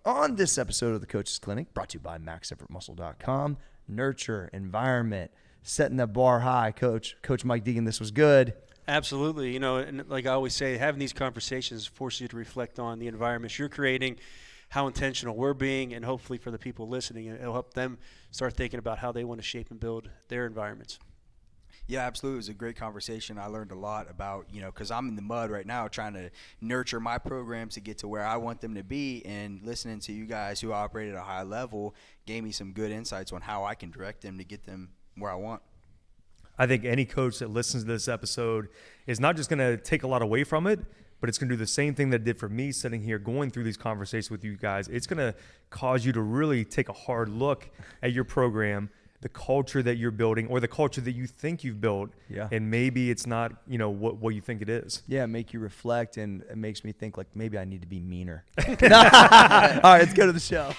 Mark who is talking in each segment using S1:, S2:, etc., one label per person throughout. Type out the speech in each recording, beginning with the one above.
S1: On this episode of the Coach's Clinic, brought to you by MaxEffortMuscle.com, nurture, environment, setting the bar high. Coach Mike Deegan, this was good.
S2: Absolutely. You know, and like I always say, having these conversations forces you to reflect on the environments you're creating, how intentional we're being, and hopefully for the people listening, it'll help them start thinking about how they want to shape and build their environments.
S3: Yeah, absolutely. It was a great conversation. I learned a lot about, because I'm in the mud right now trying to nurture my programs to get to where I want them to be, and listening to you guys who operate at a high level gave me some good insights on how I can direct them to get them where I want.
S4: I think any coach that listens to this episode is not just going to take a lot away from it, but it's going to do the same thing that it did for me sitting here going through these conversations with you guys. It's going to cause you to really take a hard look at your program, the culture that you're building, or the culture that you think you've built.
S1: Yeah.
S4: And maybe it's not, what you think it is.
S1: Yeah, make you reflect, and it makes me think, like, maybe I need to be meaner. All right, let's go to the show.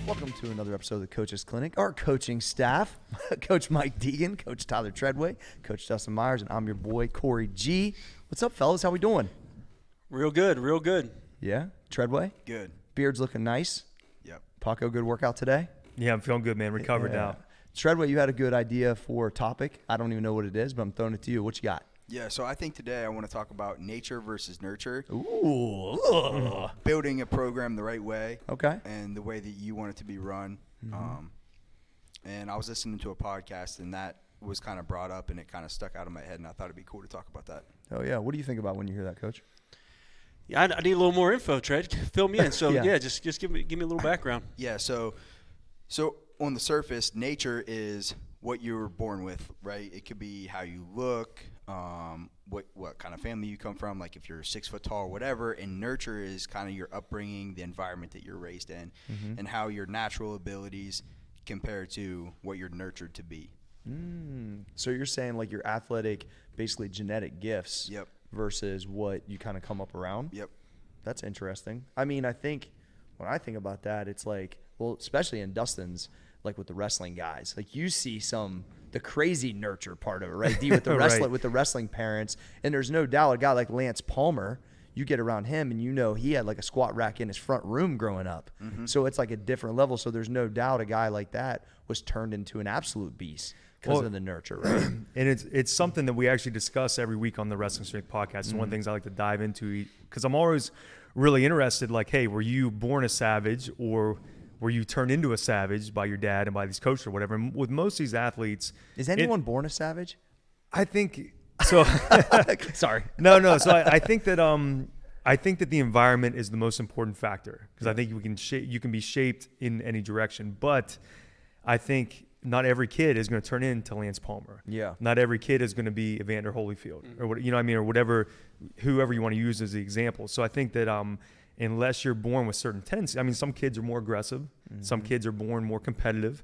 S1: Welcome to another episode of the Coach's Clinic. Our coaching staff, Coach Mike Deegan, Coach Tyler Treadway, Coach Dustin Myers, and I'm your boy, Corey G. What's up, fellas? How we doing?
S2: Real good, real good.
S1: Yeah? Treadway?
S3: Good.
S1: Beard's looking nice.
S3: Yep.
S1: Paco, good workout today?
S4: Yeah, I'm feeling good, man. Recovered now.
S1: Treadway, you had a good idea for a topic. I don't even know what it is, but I'm throwing it to you. What you got?
S3: Yeah, so I think today I want to talk about nature versus nurture.
S1: Ooh.
S3: Building a program the right way.
S1: Okay.
S3: And the way that you want it to be run.
S1: Mm-hmm.
S3: And I was listening to a podcast, and that was kind of brought up, and it kind of stuck out of my head, and I thought it'd be cool to talk about that.
S1: Oh, yeah. What do you think about when you hear that, Coach?
S2: Yeah, I need a little more info, Tread. Fill me in. So,
S1: Yeah.
S2: just give me a little background.
S3: Yeah, so on the surface, nature is what you were born with, right? It could be how you look, what kind of family you come from, like if you're 6 foot tall or whatever. And nurture is kind of your upbringing, the environment that you're raised in, and how your natural abilities compare to what you're nurtured to be.
S1: So you're saying like your athletic, basically genetic gifts
S3: Yep.
S1: versus what you kind of come up around?
S3: Yep.
S1: That's interesting. I mean, I think when I think about that, it's like, well, especially in Dustin's, like with the wrestling guys, like you see the crazy nurture part of it, right? D with the
S4: Right.
S1: with the wrestling parents. And there's no doubt a guy like Lance Palmer, you get around him and he had like a squat rack in his front room growing up. So it's like a different level. So there's no doubt a guy like that was turned into an absolute beast because of the nurture, right?
S4: And it's something that we actually discuss every week on the Wrestling Strength podcast. It's one of the things I like to dive into because I'm always really interested, like, hey, were you born a savage or were you turned into a savage by your dad and by these coaches or whatever? And with most of these athletes,
S1: Is anyone born a savage?
S4: I think so.
S1: Sorry.
S4: No. So I think that the environment is the most important factor because I think you can be shaped in any direction. But I think not every kid is going to turn into Lance Palmer.
S1: Yeah.
S4: Not every kid is going to be Evander Holyfield or what or whatever, whoever you want to use as the example. So I think that unless you're born with certain tendencies, I mean, some kids are more aggressive, some kids are born more competitive,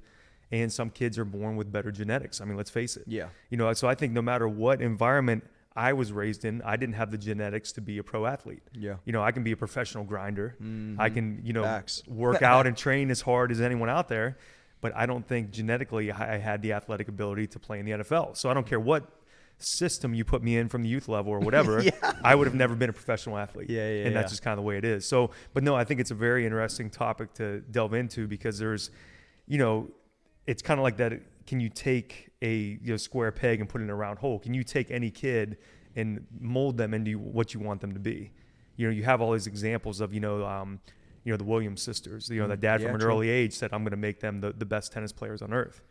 S4: and some kids are born with better genetics. I mean, let's face it.
S1: Yeah.
S4: So I think no matter what environment I was raised in, I didn't have the genetics to be a pro athlete.
S1: Yeah.
S4: I can be a professional grinder. I can,
S1: Facts.
S4: work out and train as hard as anyone out there, but I don't think genetically I had the athletic ability to play in the NFL. So I don't care what system you put me in from the youth level or whatever, I would have never been a professional athlete. And that's just kind of the way it is. So, but no, I think it's a very interesting topic to delve into because there's, it's kind of like that. Can you take a square peg and put it in a round hole? Can you take any kid and mold them into what you want them to be? You have all these examples of, the Williams sisters, the dad from an early age said, I'm going to make them the best tennis players on earth.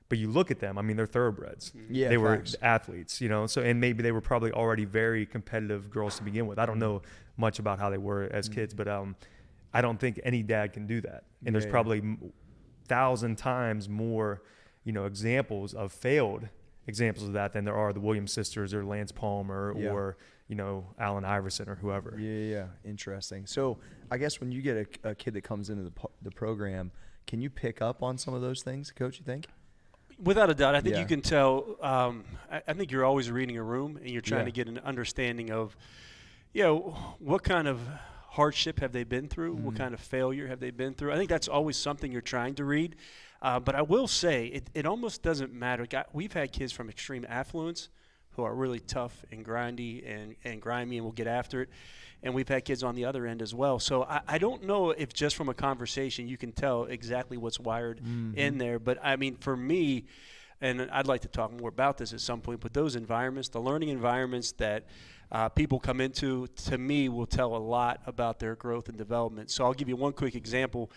S4: But you look at them, I mean, they're thoroughbreds.
S1: Yeah,
S4: they were
S1: facts.
S4: athletes, so, and maybe they were probably already very competitive girls to begin with. I don't know much about how they were as kids, but I don't think any dad can do that. And there's probably 1,000 times more, examples of failed examples of that than there are the Williams sisters or Lance Palmer or, Allen Iverson or whoever.
S1: Yeah. Interesting. So I guess when you get a kid that comes into the program, can you pick up on some of those things, Coach, you think?
S2: Without a doubt, I think you can tell. I think you're always reading a room, and you're trying to get an understanding of, what kind of hardship have they been through? What kind of failure have they been through? I think that's always something you're trying to read. But I will say it almost doesn't matter. We've had kids from extreme affluence who are really tough and grindy and grimy and will get after it. And we've had kids on the other end as well. So I don't know if just from a conversation you can tell exactly what's wired in there. But, I mean, for me, and I'd like to talk more about this at some point, but those environments, the learning environments that people come into, to me, will tell a lot about their growth and development. So I'll give you one quick example.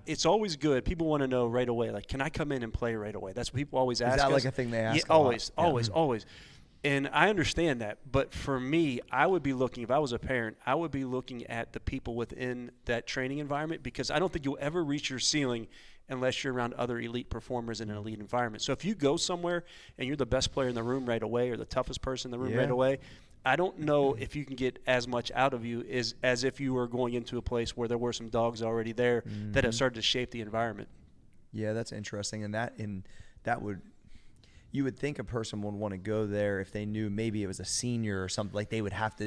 S2: It's always good. People want to know right away, like, can I come in and play right away? That's what people always ask us.
S1: Is that like a thing they ask?
S2: Yeah, always. And I understand that. But for me, I would be looking, if I was a parent, I would be looking at the people within that training environment, because I don't think you'll ever reach your ceiling unless you're around other elite performers in an elite environment. So if you go somewhere and you're the best player in the room right away or the toughest person in the room right away, I don't know if you can get as much out of you as if you were going into a place where there were some dogs already there that have started to shape the environment.
S1: Yeah, that's interesting. And that would – you would think a person would want to go there if they knew maybe it was a senior or something, like they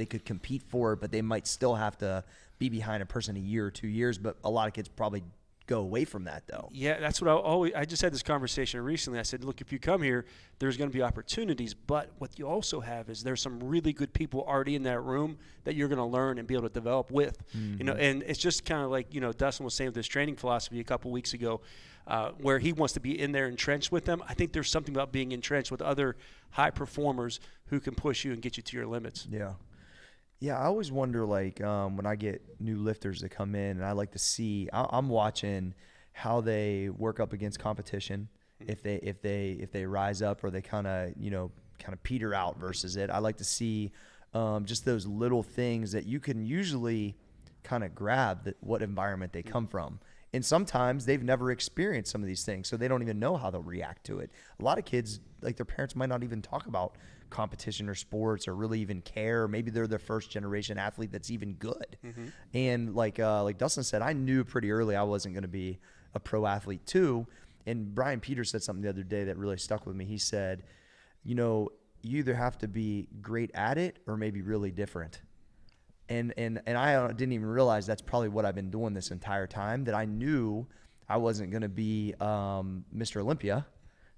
S1: could compete for it, but they might still have to be behind a person a year or 2 years. But a lot of kids probably go away from that, though.
S2: Yeah, that's what I just had this conversation recently. I said, look, if you come here, there's going to be opportunities, but what you also have is there's some really good people already in that room that you're going to learn and be able to develop with. You know, and it's just kind of like, you know, Dustin was saying with his training philosophy a couple weeks ago, where he wants to be in there entrenched with them. I think there's something about being entrenched with other high performers who can push you and get you to your limits.
S1: Yeah. Yeah, I always wonder, like, when I get new lifters that come in, and I like to see, I'm watching how they work up against competition, if they rise up or they kind of peter out versus it. I like to see just those little things that you can usually kind of grab what environment they come from. And sometimes they've never experienced some of these things, so they don't even know how they'll react to it. A lot of kids, like, their parents might not even talk about competition or sports or really even care. Maybe they're the first generation athlete that's even good. And like Dustin said, I knew pretty early I wasn't going to be a pro athlete too. And Brian Peters said something the other day that really stuck with me. He said, you know, you either have to be great at it or maybe really different. And I didn't even realize that's probably what I've been doing this entire time, that I knew I wasn't going to be Mr. Olympia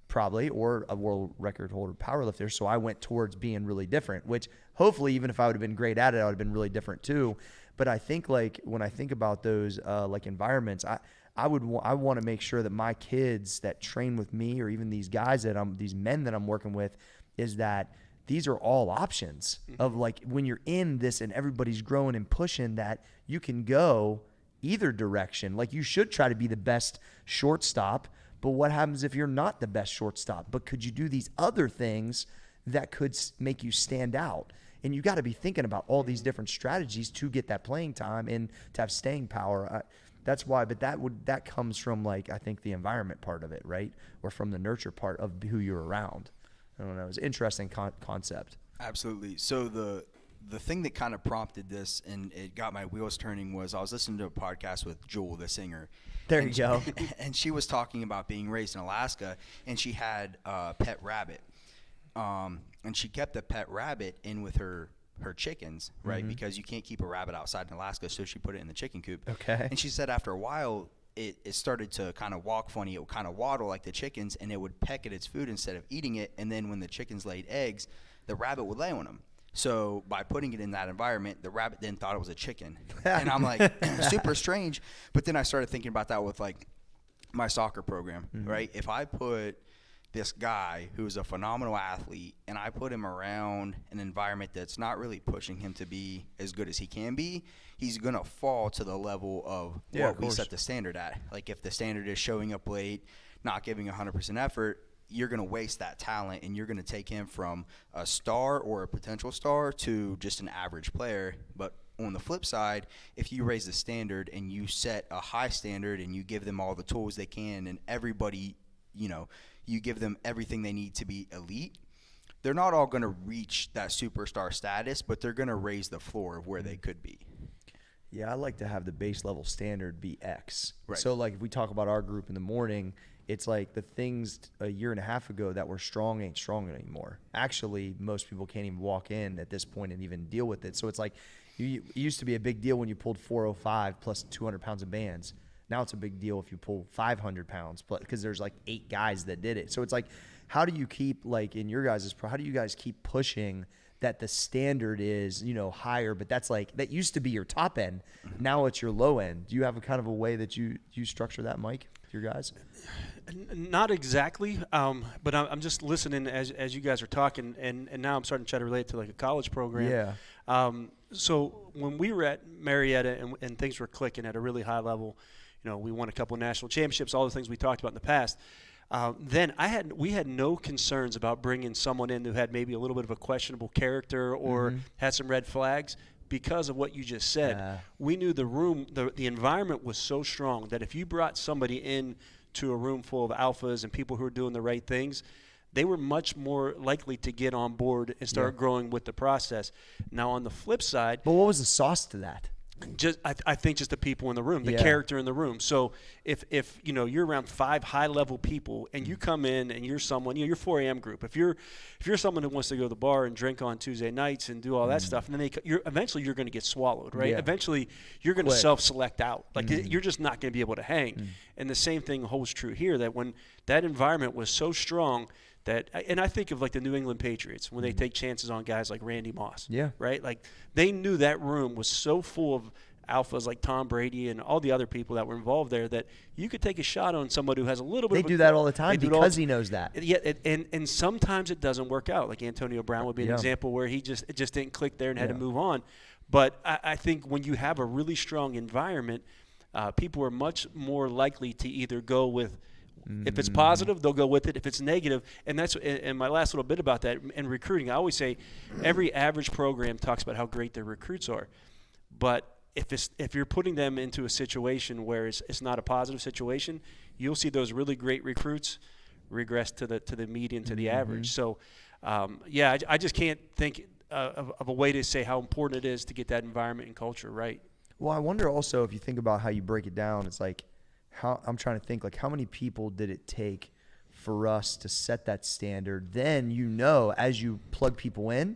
S1: probably, or a world record holder powerlifter. So I went towards being really different, which hopefully, even if I would have been great at it, I would have been really different too. But I think, like, when I think about those like environments, I want to make sure that my kids that train with me, or even these guys these men that I'm working with, is that these are all options of, like, when you're in this and everybody's growing and pushing, that you can go either direction. Like, you should try to be the best shortstop, but what happens if you're not the best shortstop? But could you do these other things that could make you stand out? And you got to be thinking about all these different strategies to get that playing time and to have staying power. That's why, but that comes from, like, I think the environment part of it, right? Or from the nurture part of who you're around. I don't know. It's an interesting concept.
S3: Absolutely. So the thing that kind of prompted this and it got my wheels turning was I was listening to a podcast with Jewel, the singer.
S1: There you go.
S3: And she was talking about being raised in Alaska, and she had a pet rabbit. And she kept the pet rabbit in with her chickens, right? Because you can't keep a rabbit outside in Alaska, so she put it in the chicken coop.
S1: Okay.
S3: And she said after a while, it started to kind of walk funny. It would kind of waddle like the chickens, and it would peck at its food instead of eating it. And then when the chickens laid eggs, the rabbit would lay on them. So by putting it in that environment, the rabbit then thought it was a chicken. And I'm like, super strange. But then I started thinking about that with, like, my soccer program, right? If I put this guy who's a phenomenal athlete and I put him around an environment that's not really pushing him to be as good as he can be, he's going to fall to the level of what we set the standard at. Like, if the standard is showing up late, not giving 100% effort, you're going to waste that talent, and you're going to take him from a star or a potential star to just an average player. But on the flip side, if you raise the standard and you set a high standard and you give them all the tools they can, and everybody, you give them everything they need to be elite, they're not all going to reach that superstar status, but they're going to raise the floor of where they could be.
S1: Yeah, I like to have the base level standard be X.
S3: Right.
S1: So, like, if we talk about our group in the morning, it's like the things a year and a half ago that were strong ain't strong anymore. Actually, most people can't even walk in at this point and even deal with it. So it's like, it used to be a big deal when you pulled 405 plus 200 pounds of bands. Now it's a big deal if you pull 500 pounds, but because there's like 8 guys that did it. So it's like, how do you keep, like in your guys' how do you guys keep pushing that the standard is, you know, higher, but that's like, that used to be your top end. Now it's your low end. Do you have a kind of a way that you structure that, Mike, with your guys?
S2: Not exactly, but I'm just listening as you guys are talking, and now I'm starting to try to relate to like a college program.
S1: Yeah.
S2: So when we were at Marietta and things were clicking at a really high level, you know, we won a couple of national championships, all the things we talked about in the past. Then we had no concerns about bringing someone in who had maybe a little bit of a questionable character or had some red flags because of what you just said. We knew the room, the environment was so strong that if you brought somebody in to a room full of alphas and people who are doing the right things, they were much more likely to get on board and start growing with the process. Now, on the flip side,
S1: But what was the sauce to that?
S2: I think just the people in the room, the character in the room. So if you know you're around 5 high level people and you come in and you're someone, you know, your 4 a.m. group. If you're someone who wants to go to the bar and drink on Tuesday nights and do all that stuff, and then eventually you're going to get swallowed, right?
S1: Yeah.
S2: Eventually you're going to self-select out. Like you're just not going to be able to hang. And the same thing holds true here. That when that environment was so strong. And I think of like the New England Patriots when they take chances on guys like Randy Moss.
S1: Yeah.
S2: Right? Like they knew that room was so full of alphas like Tom Brady and all the other people that were involved there that you could take a shot on somebody who has a little bit
S1: They
S2: of
S1: do that all the time because he knows that.
S2: Yeah, and sometimes it doesn't work out. Like Antonio Brown would be an example where it just didn't click there and had to move on. But I think when you have a really strong environment, people are much more likely to either go with if it's positive, they'll go with it. If it's negative, and my last little bit about that in recruiting, I always say every average program talks about how great their recruits are, but if you're putting them into a situation where it's not a positive situation, you'll see those really great recruits regress to the median, to the average. So, I just can't think of a way to say how important it is to get that environment and culture right.
S1: Well, I wonder also if you think about how you break it down, it's like, I'm trying to think, like, how many people did it take for us to set that standard? Then, you know, as you plug people in,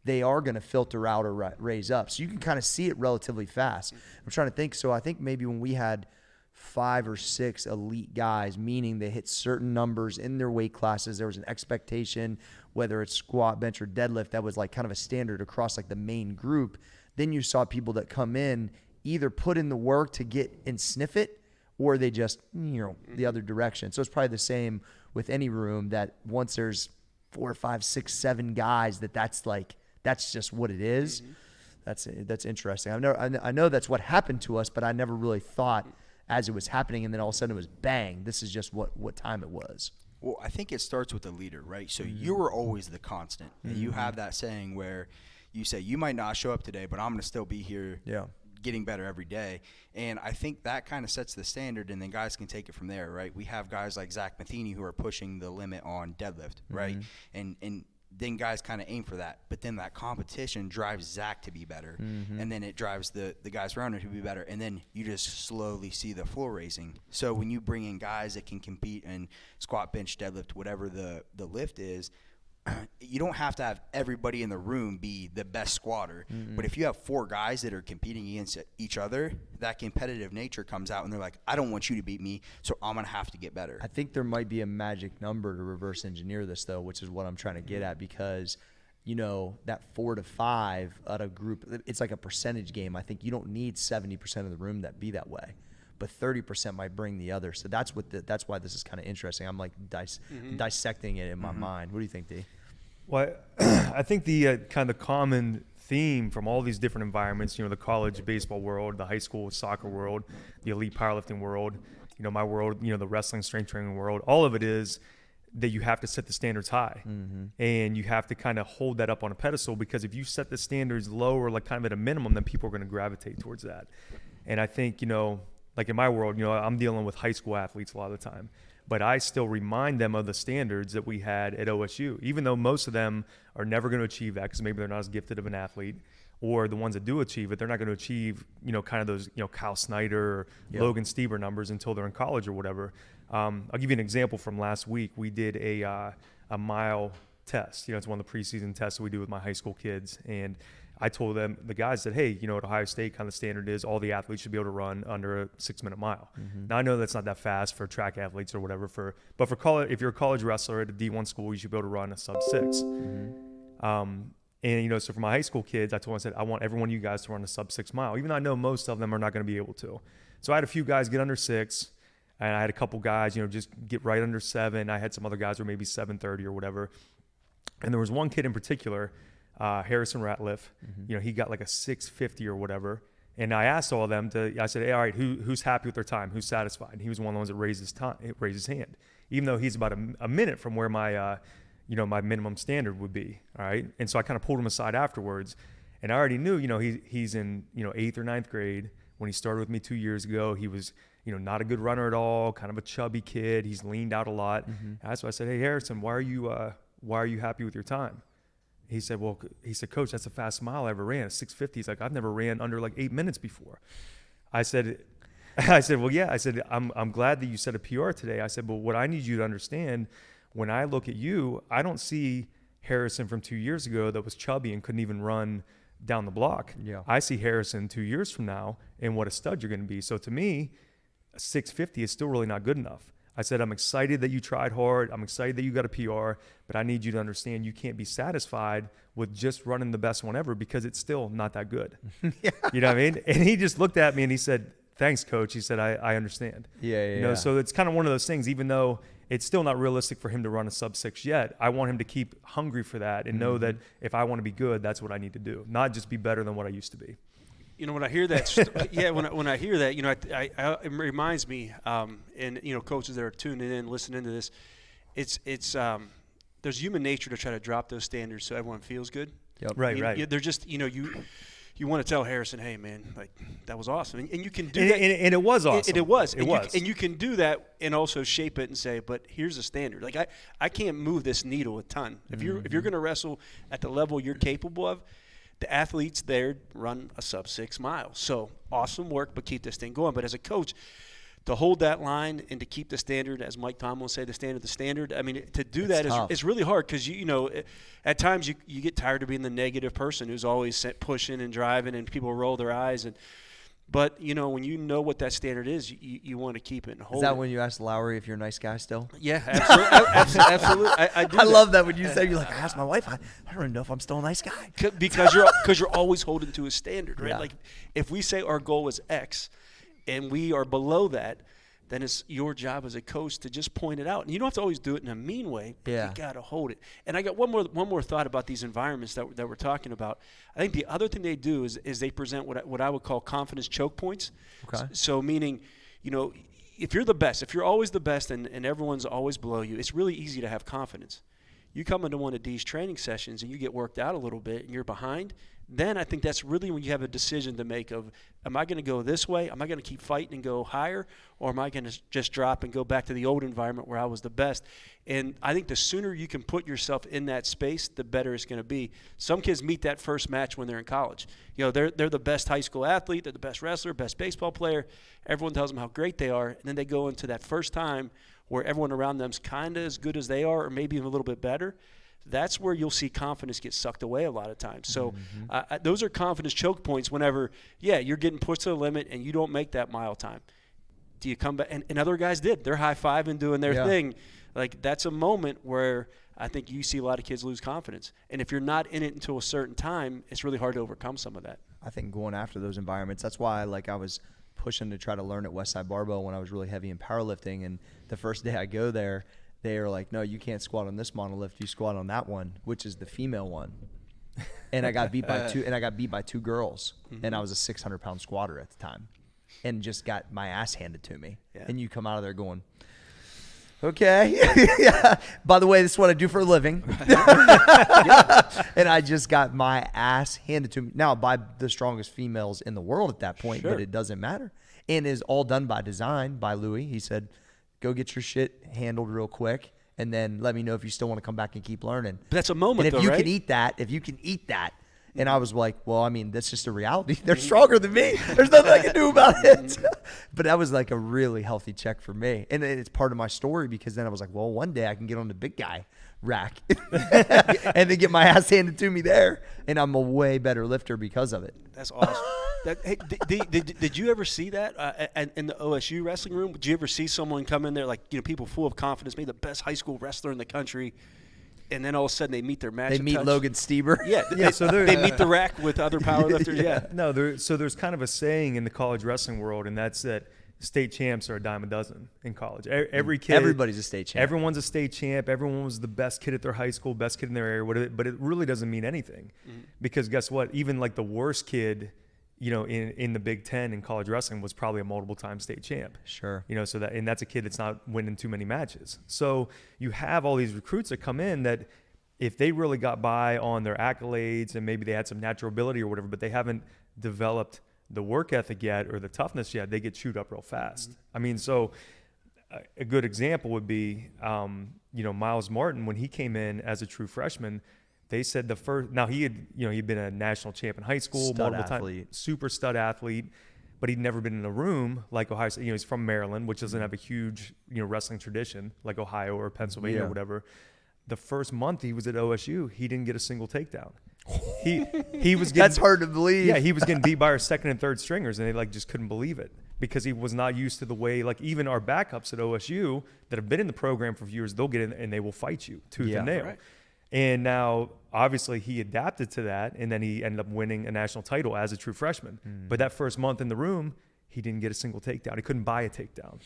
S1: they are going to filter out or raise up. So you can kind of see it relatively fast. I'm trying to think. So I think maybe when we had 5 or 6 elite guys, meaning they hit certain numbers in their weight classes, there was an expectation, whether it's squat, bench, or deadlift, that was like kind of a standard across like the main group. Then you saw people that come in, either put in the work to get and sniff it, or they just, you know, the other direction. So it's probably the same with any room, that once there's 4, 5, 6, 7 guys, that's just what it is. That's interesting. I know that's what happened to us, but I never really thought as it was happening, and then all of a sudden it was bang. This is just what time it was.
S3: Well, I think it starts with the leader, right? So you were always the constant. And you have that saying where you say, you might not show up today, but I'm going to still be here.
S1: Yeah.
S3: Getting better every day. And I think that kind of sets the standard, and then guys can take it from there, right? We have guys like Zach Matheny who are pushing the limit on deadlift, right? And then guys kind of aim for that. But then that competition drives Zach to be better. And then it drives the guys around him to be better. And then you just slowly see the floor raising. So when you bring in guys that can compete in squat, bench, deadlift, whatever the lift is, you don't have to have everybody in the room be the best squatter. But if you have 4 guys that are competing against each other, that competitive nature comes out, and they're like, I don't want you to beat me, so I'm going to have to get better.
S1: I think there might be a magic number to reverse engineer this, though, which is what I'm trying to get at, because, you know, that 4 to 5 out of group, it's like a percentage game. I think you don't need 70% of the room that be that way, but 30% might bring the other. So that's why this is kind of interesting. I'm like dissecting it in my mind. What do you think, D?
S4: Well, I think the kind of common theme from all these different environments, you know, the college baseball world, the high school soccer world, the elite powerlifting world, you know, my world, you know, the wrestling strength training world, all of it is that you have to set the standards high, and you have to kind of hold that up on a pedestal, because if you set the standards low or like kind of at a minimum, then people are going to gravitate towards that. And I think, you know, like in my world, you know, I'm dealing with high school athletes a lot of the time, but I still remind them of the standards that we had at OSU, even though most of them are never going to achieve that because maybe they're not as gifted of an athlete, or the ones that do achieve it, they're not going to achieve, you know, kind of those, you know, Kyle Snyder or Logan Stieber numbers until they're in college or whatever. I'll give you an example from last week. We did a mile test. You know, it's one of the preseason tests that we do with my high school kids. And I told them, the guys said, hey, at Ohio State, kind of standard is all the athletes should be able to run under a 6-minute mile. Now I know that's not that fast for track athletes or whatever, but for college, if you're a college wrestler at a D1 school, you should be able to run a sub 6. And, so for my high school kids, I told them, I said, I want every one of you guys to run a sub 6 mile, even though I know most of them are not going to be able to. So I had a few guys get under 6, and I had a couple guys, just get right under 7. I had some other guys who were maybe 7:30 or whatever. And there was one kid in particular, Harrison Ratliff, he got like a 6:50 or whatever. And I asked all of them I said, hey, all right, who's happy with their time? Who's satisfied? And he was one of the ones that raised his hand, even though he's about a minute from where my, my minimum standard would be. All right. And so I kind of pulled him aside afterwards, and I already knew, he's in, 8th or 9th grade. When he started with me 2 years ago, he was, not a good runner at all, kind of a chubby kid. He's leaned out a lot. That's why I said, hey, Harrison, why are you happy with your time? He said, Coach, that's the fastest mile I ever ran, 6:50. He's like, I've never ran under like 8 minutes before. I said, well, yeah. I said, I'm glad that you set a PR today. I said, but what I need you to understand, when I look at you, I don't see Harrison from 2 years ago that was chubby and couldn't even run down the block. Yeah. I see Harrison 2 years from now and what a stud you're going to be. So to me, 6:50 is still really not good enough. I said, I'm excited that you tried hard. I'm excited that you got a PR, but I need you to understand you can't be satisfied with just running the best one ever because it's still not that good. Yeah. You know what I mean? And he just looked at me and he said, thanks, Coach. He said, I understand. Yeah. So it's kind of one of those things, even though it's still not realistic for him to run a sub 6 yet, I want him to keep hungry for that and know that if I want to be good, that's what I need to do, not just be better than what I used to be.
S2: When I hear that, when I hear that, it reminds me, and coaches that are tuning in, listening to this, it's there's human nature to try to drop those standards so everyone feels good.
S1: Yep.
S4: Right.
S2: They're just, you want to tell Harrison, hey man, like that was awesome, and you can do that,
S4: and it was awesome.
S2: It was.
S4: And
S2: you can do that and also shape it and say, but here's a standard. Like I can't move this needle a ton. If you're going to wrestle at the level you're capable of, the athletes there run a sub 6 mile. So awesome work, but keep this thing going. But as a coach, to hold that line and to keep the standard, as Mike Tomlin will say, the standard. I mean, to do that is really hard because at times you get tired of being the negative person who's always pushing and driving, and people roll their eyes. But when you know what that standard is, you want to keep it and hold it.
S1: Is that when you asked Lowry if you're a nice guy still?
S2: Yeah, absolutely. I do.
S1: I love that when you say, you're like, I asked my wife, I don't even know if I'm still a nice guy.
S2: Because you're always holding to a standard, right? Yeah. Like if we say our goal is X and we are below that, then it's your job as a coach to just point it out. And you don't have to always do it in a mean way, but you got to hold it. And I got one more thought about these environments that we're talking about. I think the other thing they do is they present what I would call confidence choke points. Okay. So meaning, if you're the best, if you're always the best and everyone's always below you, it's really easy to have confidence. You come into one of these training sessions and you get worked out a little bit and you're behind, then I think that's really when you have a decision to make of, am I going to go this way? Am I going to keep fighting and go higher? Or am I going to just drop and go back to the old environment where I was the best? And I think the sooner you can put yourself in that space, the better it's going to be. Some kids meet that first match when they're in college. They're the best high school athlete, they're the best wrestler, best baseball player. Everyone tells them how great they are. And then they go into that first time where everyone around them's kind of as good as they are or maybe even a little bit better. That's where you'll see confidence get sucked away a lot of times. So those are confidence choke points whenever, you're getting pushed to the limit and you don't make that mile time. Do you come back? And other guys did. They're high-fiving, doing their thing. Like that's a moment where I think you see a lot of kids lose confidence. And if you're not in it until a certain time, it's really hard to overcome some of that.
S1: I think going after those environments, that's why I was pushing to try to learn at Westside Barbell when I was really heavy in powerlifting. And the first day I go there, they are like, no, you can't squat on this monolift. You squat on that one, which is the female one. And I got beat by two girls. And I was a 600-pound squatter at the time and just got my ass handed to me. Yeah. And you come out of there going, okay. By the way, this is what I do for a living. And I just got my ass handed to me. Now, by the strongest females in the world at that point, but it doesn't matter. And is all done by design by Louis. He said, go get your shit handled real quick, and then let me know if you still want to come back and keep learning.
S2: But that's a moment,
S1: and if
S2: though,
S1: you
S2: right?
S1: can eat that, And I was like, well, I mean, that's just a reality. They're stronger than me. There's nothing I can do about it. But that was like a really healthy check for me. And it's part of my story because then I was like, well, one day I can get on the big guy rack and then get my ass handed to me there. And I'm a way better lifter because of it.
S2: That's awesome. Hey, did you ever see that in the OSU wrestling room? Did you ever see someone come in there, like, you know, people full of confidence, maybe the best high school wrestler in the country, and then all of a sudden they meet their match?
S1: They meet
S2: touch?
S1: Logan Stieber.
S2: Yeah,
S4: so
S2: they meet the rack with other powerlifters. Yeah.
S4: No, there's kind of a saying in the college wrestling world, and that's that state champs are a dime a dozen in college. Every kid,
S1: everybody's a state champ.
S4: Everyone's a state champ. Everyone was the best kid at their high school, best kid in their area. But it really doesn't mean anything, because guess what? Even like the worst kid, you know, in the Big Ten in college wrestling was probably a multiple-time state champ.
S1: Sure.
S4: You know, and that's a kid that's not winning too many matches. So you have all these recruits that come in that if they really got by on their accolades and maybe they had some natural ability or whatever, but they haven't developed the work ethic yet or the toughness yet, they get chewed up real fast. I mean, so a good example would be, you know, Miles Martin, when he came in as a true freshman, they said he'd been a national champ in high school, super stud athlete, but he'd never been in a room like Ohio State. You know, he's from Maryland, which doesn't have a huge, you know, wrestling tradition like Ohio or Pennsylvania or whatever. The first month he was at OSU, he didn't get a single takedown. He was getting,
S1: that's hard to believe.
S4: Yeah, he was getting beat by our second and third stringers, and they like just couldn't believe it because he was not used to the way, like, even our backups at OSU that have been in the program for a few years, they'll get in and they will fight you tooth and nail.
S2: Right.
S4: And now, obviously, he adapted to that, and then he ended up winning a national title as a true freshman. But that first month in the room, he didn't get a single takedown. He couldn't buy a takedown.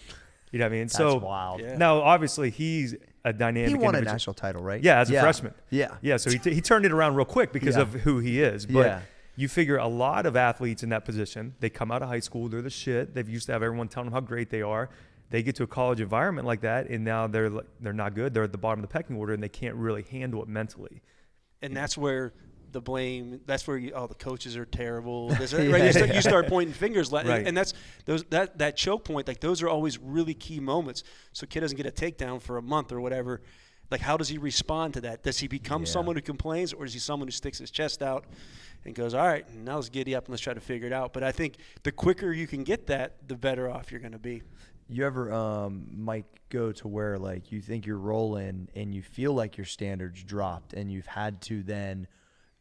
S4: You know what I mean?
S1: That's wild.
S2: Yeah.
S4: Now, obviously, he's a dynamic
S1: He won
S4: individual.
S1: a national title, right?
S4: Yeah, as a freshman.
S1: Yeah.
S4: Yeah, so he turned it around real quick because of who he is. But you figure a lot of athletes in that position, they come out of high school, they're the shit. They've used to have everyone telling them how great they are. They get to a college environment like that, and now they're not good. They're at the bottom of the pecking order, and they can't really handle it mentally.
S2: And that's where the blame. That's where the coaches are terrible. Right? You start pointing fingers,
S4: Right.
S2: and that's that choke point. Like, those are always really key moments. So kid doesn't get a takedown for a month or whatever. Like, how does he respond to that? Does he become someone who complains, or is he someone who sticks his chest out and goes, all right, now let's giddy up and let's try to figure it out? But I think the quicker you can get that, the better off you're going to be.
S1: You ever might go to where, like, you think you're rolling and you feel like your standards dropped and you've had to then,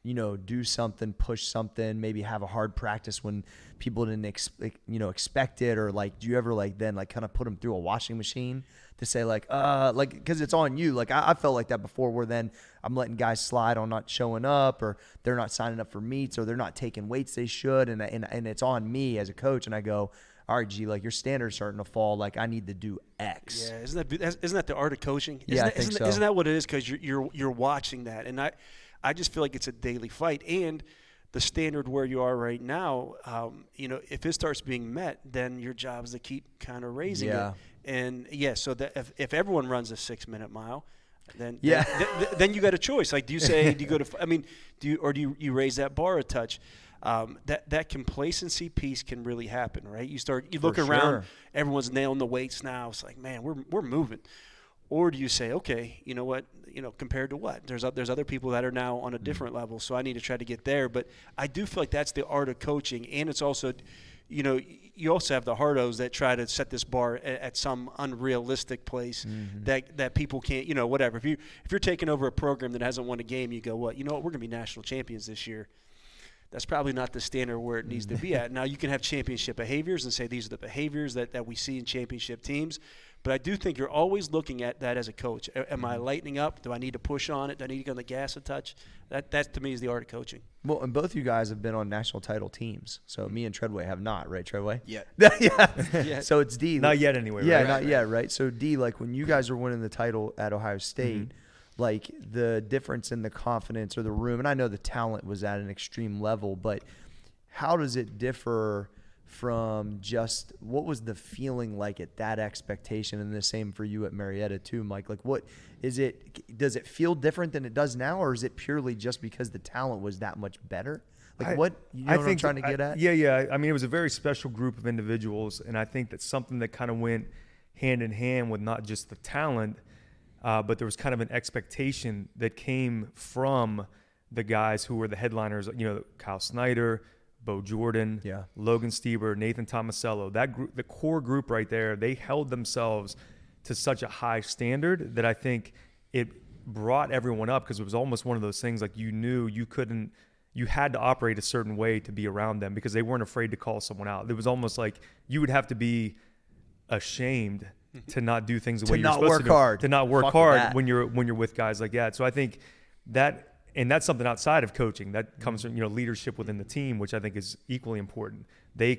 S1: you know, do something, push something, maybe have a hard practice when people didn't expect it, or like, do you ever like then like kind of put them through a washing machine to say like because it's on you? Like I felt like that before, where then I'm letting guys slide on not showing up, or they're not signing up for meets, or they're not taking weights they should, and it's on me as a coach, and I go, all right, G, like, your standards starting to fall. Like, I need to do X.
S2: Yeah, isn't that the art of coaching?
S1: I think so.
S2: Isn't that what it is? Because you're watching that, and I just feel like it's a daily fight. And the standard where you are right now, you know, if it starts being met, then your job is to keep kind of raising it. And so that if everyone runs a 6-minute mile, then you got a choice. Like, do you go to? I mean, do you raise that bar a touch? That complacency piece can really happen, right? You look around, everyone's nailing the weights now. It's like, man, we're moving. Or do you say, okay, you know what, compared to what? There's other people that are now on a different level, so I need to try to get there. But I do feel like that's the art of coaching, and it's also, you also have the hardos that try to set this bar at some unrealistic place that people can't, whatever. If you're taking over a program that hasn't won a game, you go, what? You know what? We're going to be national champions this year. That's probably not the standard where it needs to be at. Now, you can have championship behaviors and say these are the behaviors that we see in championship teams. But I do think you're always looking at that as a coach. Am I lightening up? Do I need to push on it? Do I need to go on the gas a touch? That to me is the art of coaching.
S1: Well, and both of you guys have been on national title teams. So me and Treadway have not, right, Treadway?
S3: Yeah.
S2: Yeah.
S1: So it's D.
S4: Not yet anyway,
S1: yeah,
S4: right?
S1: not yet, right? So D, like when you guys were winning the title at Ohio State, like the difference in the confidence or the room, and I know the talent was at an extreme level, but how does it differ from just what was the feeling like at that expectation? And the same for you at Marietta too, Mike. Like, what is it? Does it feel different than it does now, or is it purely just because the talent was that much better? Like, what I'm trying to get at?
S4: Yeah. I mean, it was a very special group of individuals, and I think that's something that kind of went hand in hand with not just the talent, but there was kind of an expectation that came from the guys who were the headliners, Kyle Snyder, Bo Jordan, Logan Stieber, Nathan Tomasello, that group, the core group right there, they held themselves to such a high standard that I think it brought everyone up, because it was almost one of those things like you had to operate a certain way to be around them because they weren't afraid to call someone out. It was almost like you would have to be ashamed to not do things the way you're supposed to do. To not work hard when you're with guys like that. So I think that, and that's something outside of coaching that comes from leadership within the team, which I think is equally important. They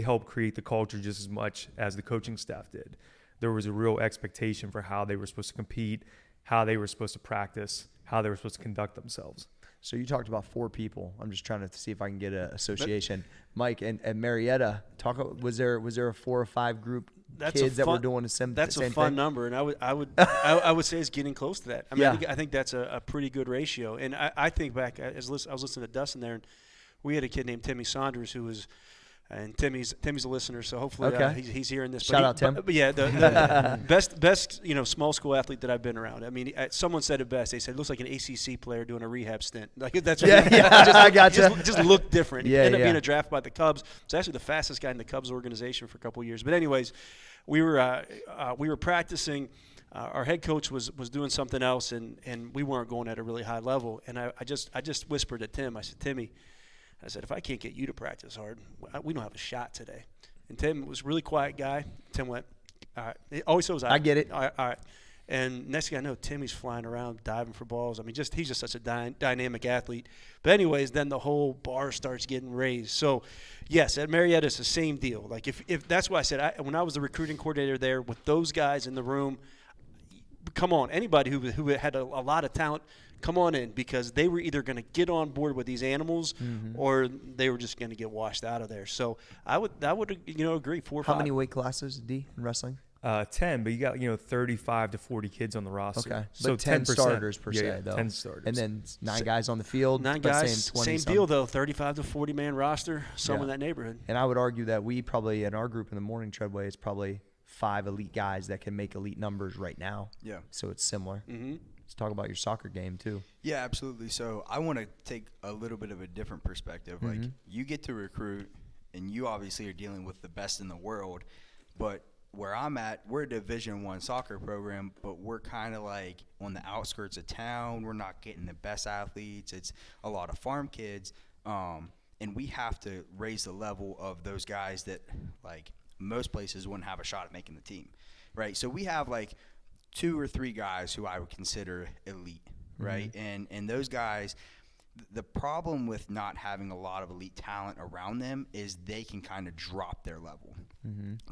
S4: help create the culture just as much as the coaching staff did. There was a real expectation for how they were supposed to compete, how they were supposed to practice, how they were supposed to conduct themselves.
S1: So you talked about 4 people. I'm just trying to see if I can get an association. Mike and Marietta, was there a 4 or 5 group kids that were doing the same thing?
S2: That's a fun number, and I would say it's getting close to that. I mean, I think that's a pretty good ratio. And I think back, I was listening to Dustin there, and we had a kid named Timmy Saunders who was. And Timmy's a listener, so hopefully he's hearing this.
S1: Shout out, Tim.
S2: But yeah, the best small school athlete that I've been around. I mean, someone said it best. They said it looks like an ACC player doing a rehab stint. Like that's
S1: I gotcha.
S2: Just looked different. He ended up being a draft by the Cubs. It's actually the fastest guy in the Cubs organization for a couple of years. But anyways, we were practicing. Our head coach was doing something else, and we weren't going at a really high level. And I just whispered to Tim. I said, Timmy. I said, if I can't get you to practice hard, we don't have a shot today. And Tim was a really quiet guy. Tim went, all right. Always was
S1: I get it.
S2: All right. And next thing I know, Timmy's flying around, diving for balls. I mean, he's just such a dynamic athlete. But anyways, then the whole bar starts getting raised. So, yes, at Marietta, it's the same deal. Like if that's why I said when I was the recruiting coordinator there with those guys in the room, come on, anybody who had a lot of talent, come on in, because they were either going to get on board with these animals or they were just going to get washed out of there. So I would agree 4 or 5.
S1: How many weight classes, D, in wrestling?
S4: 10, but you got 35 to 40 kids on the roster.
S1: Okay,
S4: so
S1: but 10 starters per se,
S4: yeah,
S1: though.
S4: 10 starters,
S1: and then 9 guys on the field.
S2: 9 guys, same deal though. 35 to 40 man roster, in that neighborhood.
S1: And I would argue that we probably in our group in the morning treadway is probably 5 elite guys that can make elite numbers right now.
S3: Yeah.
S1: So it's similar. Let's talk about your soccer game too.
S3: Yeah, absolutely. So I want to take a little bit of a different perspective. Like you get to recruit, and you obviously are dealing with the best in the world, but where I'm at, we're a Division I soccer program, but we're kind of like on the outskirts of town. We're not getting the best athletes. It's a lot of farm kids, and we have to raise the level of those guys that like most places wouldn't have a shot at making the team, right? So we have like 2 or 3 guys who I would consider elite, right? And those guys, the problem with not having a lot of elite talent around them is they can kind of drop their level.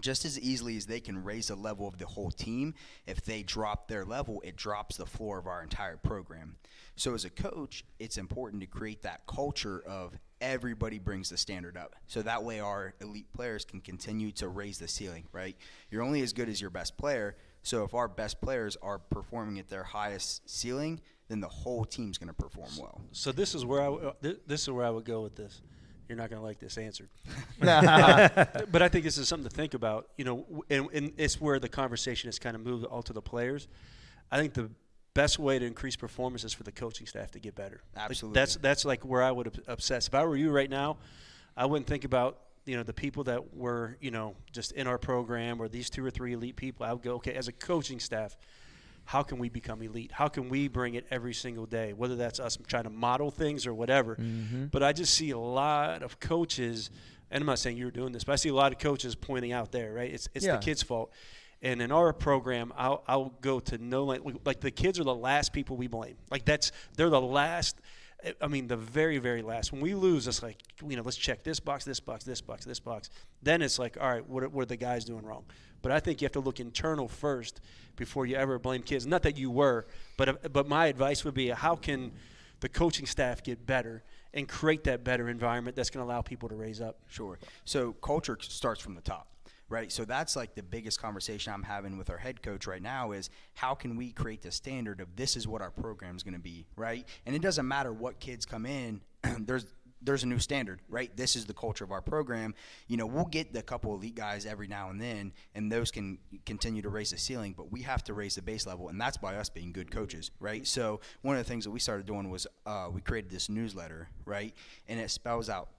S3: Just as easily as they can raise the level of the whole team, if they drop their level, it drops the floor of our entire program. So as a coach, it's important to create that culture of everybody brings the standard up. So that way our elite players can continue to raise the ceiling, right? You're only as good as your best player. So if our best players are performing at their highest ceiling, then the whole team's going to perform well.
S2: So this is where I would go with this. You're not going to like this answer, but I think this is something to think about. And it's where the conversation has kind of moved all to the players. I think the best way to increase performance is for the coaching staff to get better.
S3: Absolutely.
S2: That's like where I would obsess. If I were you right now, I wouldn't think about the people that were, just in our program or these 2 or 3 elite people. I would go, okay, as a coaching staff, how can we become elite? How can we bring it every single day, whether that's us trying to model things or whatever. But I just see a lot of coaches, and I'm not saying you're doing this, but I see a lot of coaches pointing out there, right? It's the kids' fault. And in our program, I'll go to like the kids are the last people we blame. Like they're the last. I mean, the very, very last. When we lose, it's like, let's check this box, this box, this box, this box. Then it's like, all right, what are the guys doing wrong? But I think you have to look internal first before you ever blame kids. Not that you were, but my advice would be, how can the coaching staff get better and create that better environment that's going to allow people to raise up?
S3: Sure. So culture starts from the top. Right, so that's like the biggest conversation I'm having with our head coach right now is how can we create the standard of this is what our program is going to be, right? And it doesn't matter what kids come in. There's there's a new standard, right? This is the culture of our program. You know, we'll get the couple elite guys every now and then, and those can continue to raise the ceiling, but we have to raise the base level, and that's by us being good coaches, right? So one of the things that we started doing was we created this newsletter, right? And it spells out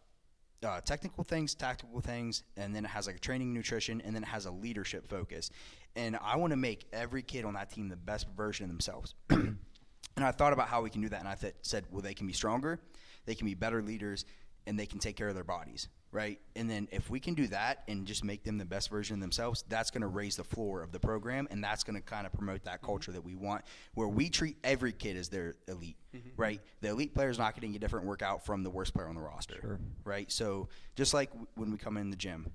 S3: technical things, tactical things, and then it has like a training, nutrition, and then it has a leadership focus. And I want to make every kid on that team the best version of themselves. And I thought about how we can do that, and I said, well, they can be stronger, they can be better leaders, and they can take care of their bodies, right? And then if we can do that and just make them the best version of themselves, that's going to raise the floor of the program, and that's going to kind of promote that culture that we want, where we treat every kid as their elite, right? The elite player is not getting a different workout from the worst player on the roster, right? So just like when we come in the gym,